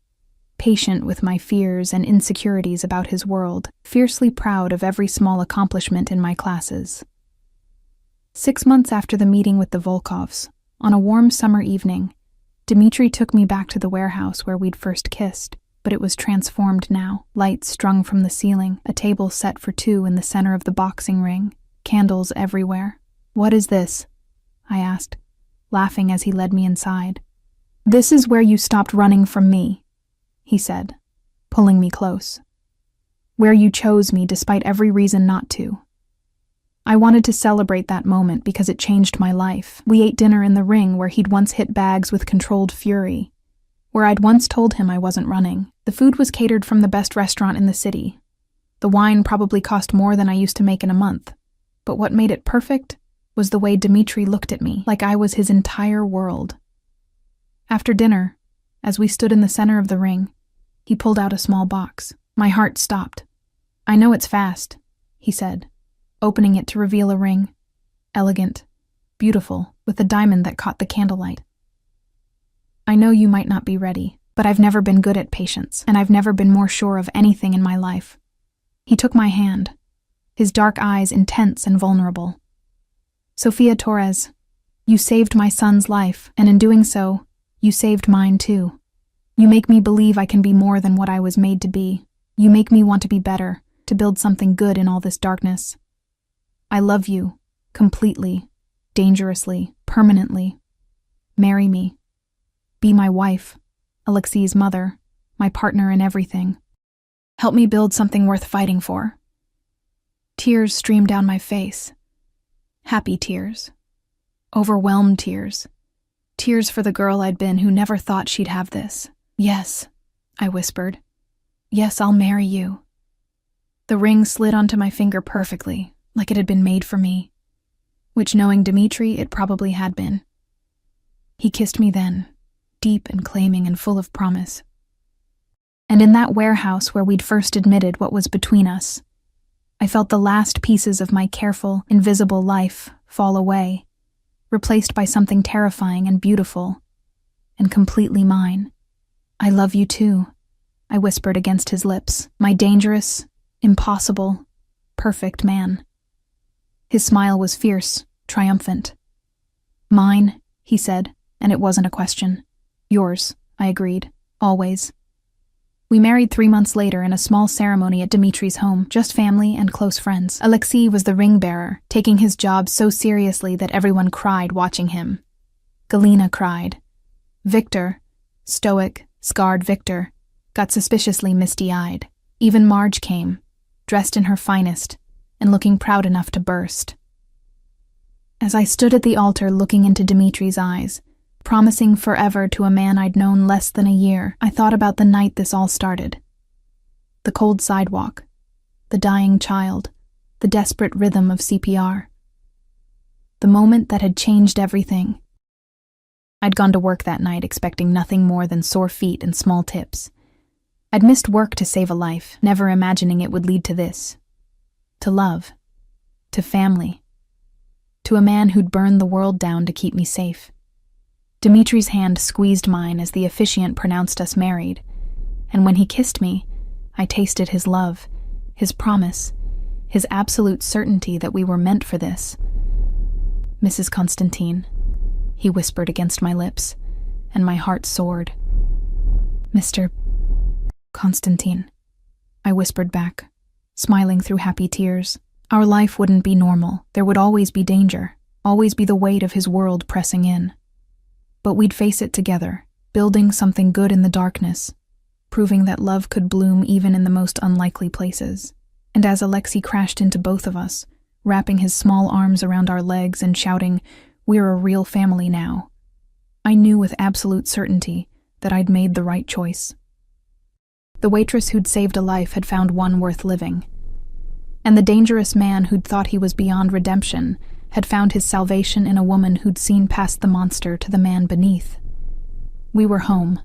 Patient with my fears and insecurities about his world, fiercely proud of every small accomplishment in my classes. 6 months after the meeting with the Volkovs, on a warm summer evening, Dmitri took me back to the warehouse where we'd first kissed, but it was transformed now. Lights strung from the ceiling, a table set for two in the center of the boxing ring, candles everywhere. "What is this?" I asked, laughing as he led me inside. "This is where you stopped running from me," he said, pulling me close. "Where you chose me despite every reason not to. I wanted to celebrate that moment because it changed my life. We ate dinner in the ring where he'd once hit bags with controlled fury, where I'd once told him I wasn't running. The food was catered from the best restaurant in the city. The wine probably cost more than I used to make in a month. But what made it perfect was the way Dmitri looked at me, like I was his entire world. After dinner, as we stood in the center of the ring, he pulled out a small box. My heart stopped. "I know it's fast," he said, opening it to reveal a ring, elegant, beautiful, with a diamond that caught the candlelight. "I know you might not be ready, but I've never been good at patience, and I've never been more sure of anything in my life." He took my hand, his dark eyes intense and vulnerable. "Sofia Torres, you saved my son's life, and in doing so, you saved mine too. You make me believe I can be more than what I was made to be. You make me want to be better, to build something good in all this darkness. I love you, completely, dangerously, permanently. Marry me. Be my wife, Alexei's mother, my partner in everything. Help me build something worth fighting for." Tears streamed down my face. Happy tears. Overwhelmed tears. Tears for the girl I'd been who never thought she'd have this. "Yes," I whispered. "Yes, I'll marry you." The ring slid onto my finger perfectly, like it had been made for me, which, knowing Dmitri, it probably had been. He kissed me then, deep and claiming and full of promise. And in that warehouse where we'd first admitted what was between us, I felt the last pieces of my careful, invisible life fall away, replaced by something terrifying and beautiful, and completely mine. "I love you too," I whispered against his lips, "my dangerous, impossible, perfect man." His smile was fierce, triumphant. "Mine," he said, and it wasn't a question. "Yours," I agreed, "always." We married 3 months later in a small ceremony at Dmitri's home, just family and close friends. Alexei was the ring bearer, taking his job so seriously that everyone cried watching him. Galina cried. Victor, stoic, Scarred Victor got suspiciously misty-eyed. Even Marge came, dressed in her finest, and looking proud enough to burst. As I stood at the altar looking into Dimitri's eyes, promising forever to a man I'd known less than a year, I thought about the night this all started. The cold sidewalk, the dying child, the desperate rhythm of CPR. The moment that had changed everything. I'd gone to work that night expecting nothing more than sore feet and small tips. I'd missed work to save a life, never imagining it would lead to this. To love. To family. To a man who'd burned the world down to keep me safe. Dimitri's hand squeezed mine as the officiant pronounced us married, and when he kissed me, I tasted his love, his promise, his absolute certainty that we were meant for this. Mrs. Constantine, he whispered against my lips, and my heart soared. Mr. Constantine, I whispered back, smiling through happy tears. Our life wouldn't be normal. There would always be danger, always be the weight of his world pressing in. But we'd face it together, building something good in the darkness, proving that love could bloom even in the most unlikely places. And as Alexei crashed into both of us, wrapping his small arms around our legs and shouting, "We're a real family now," I knew with absolute certainty that I'd made the right choice. The waitress who'd saved a life had found one worth living. And the dangerous man who'd thought he was beyond redemption had found his salvation in a woman who'd seen past the monster to the man beneath. We were home,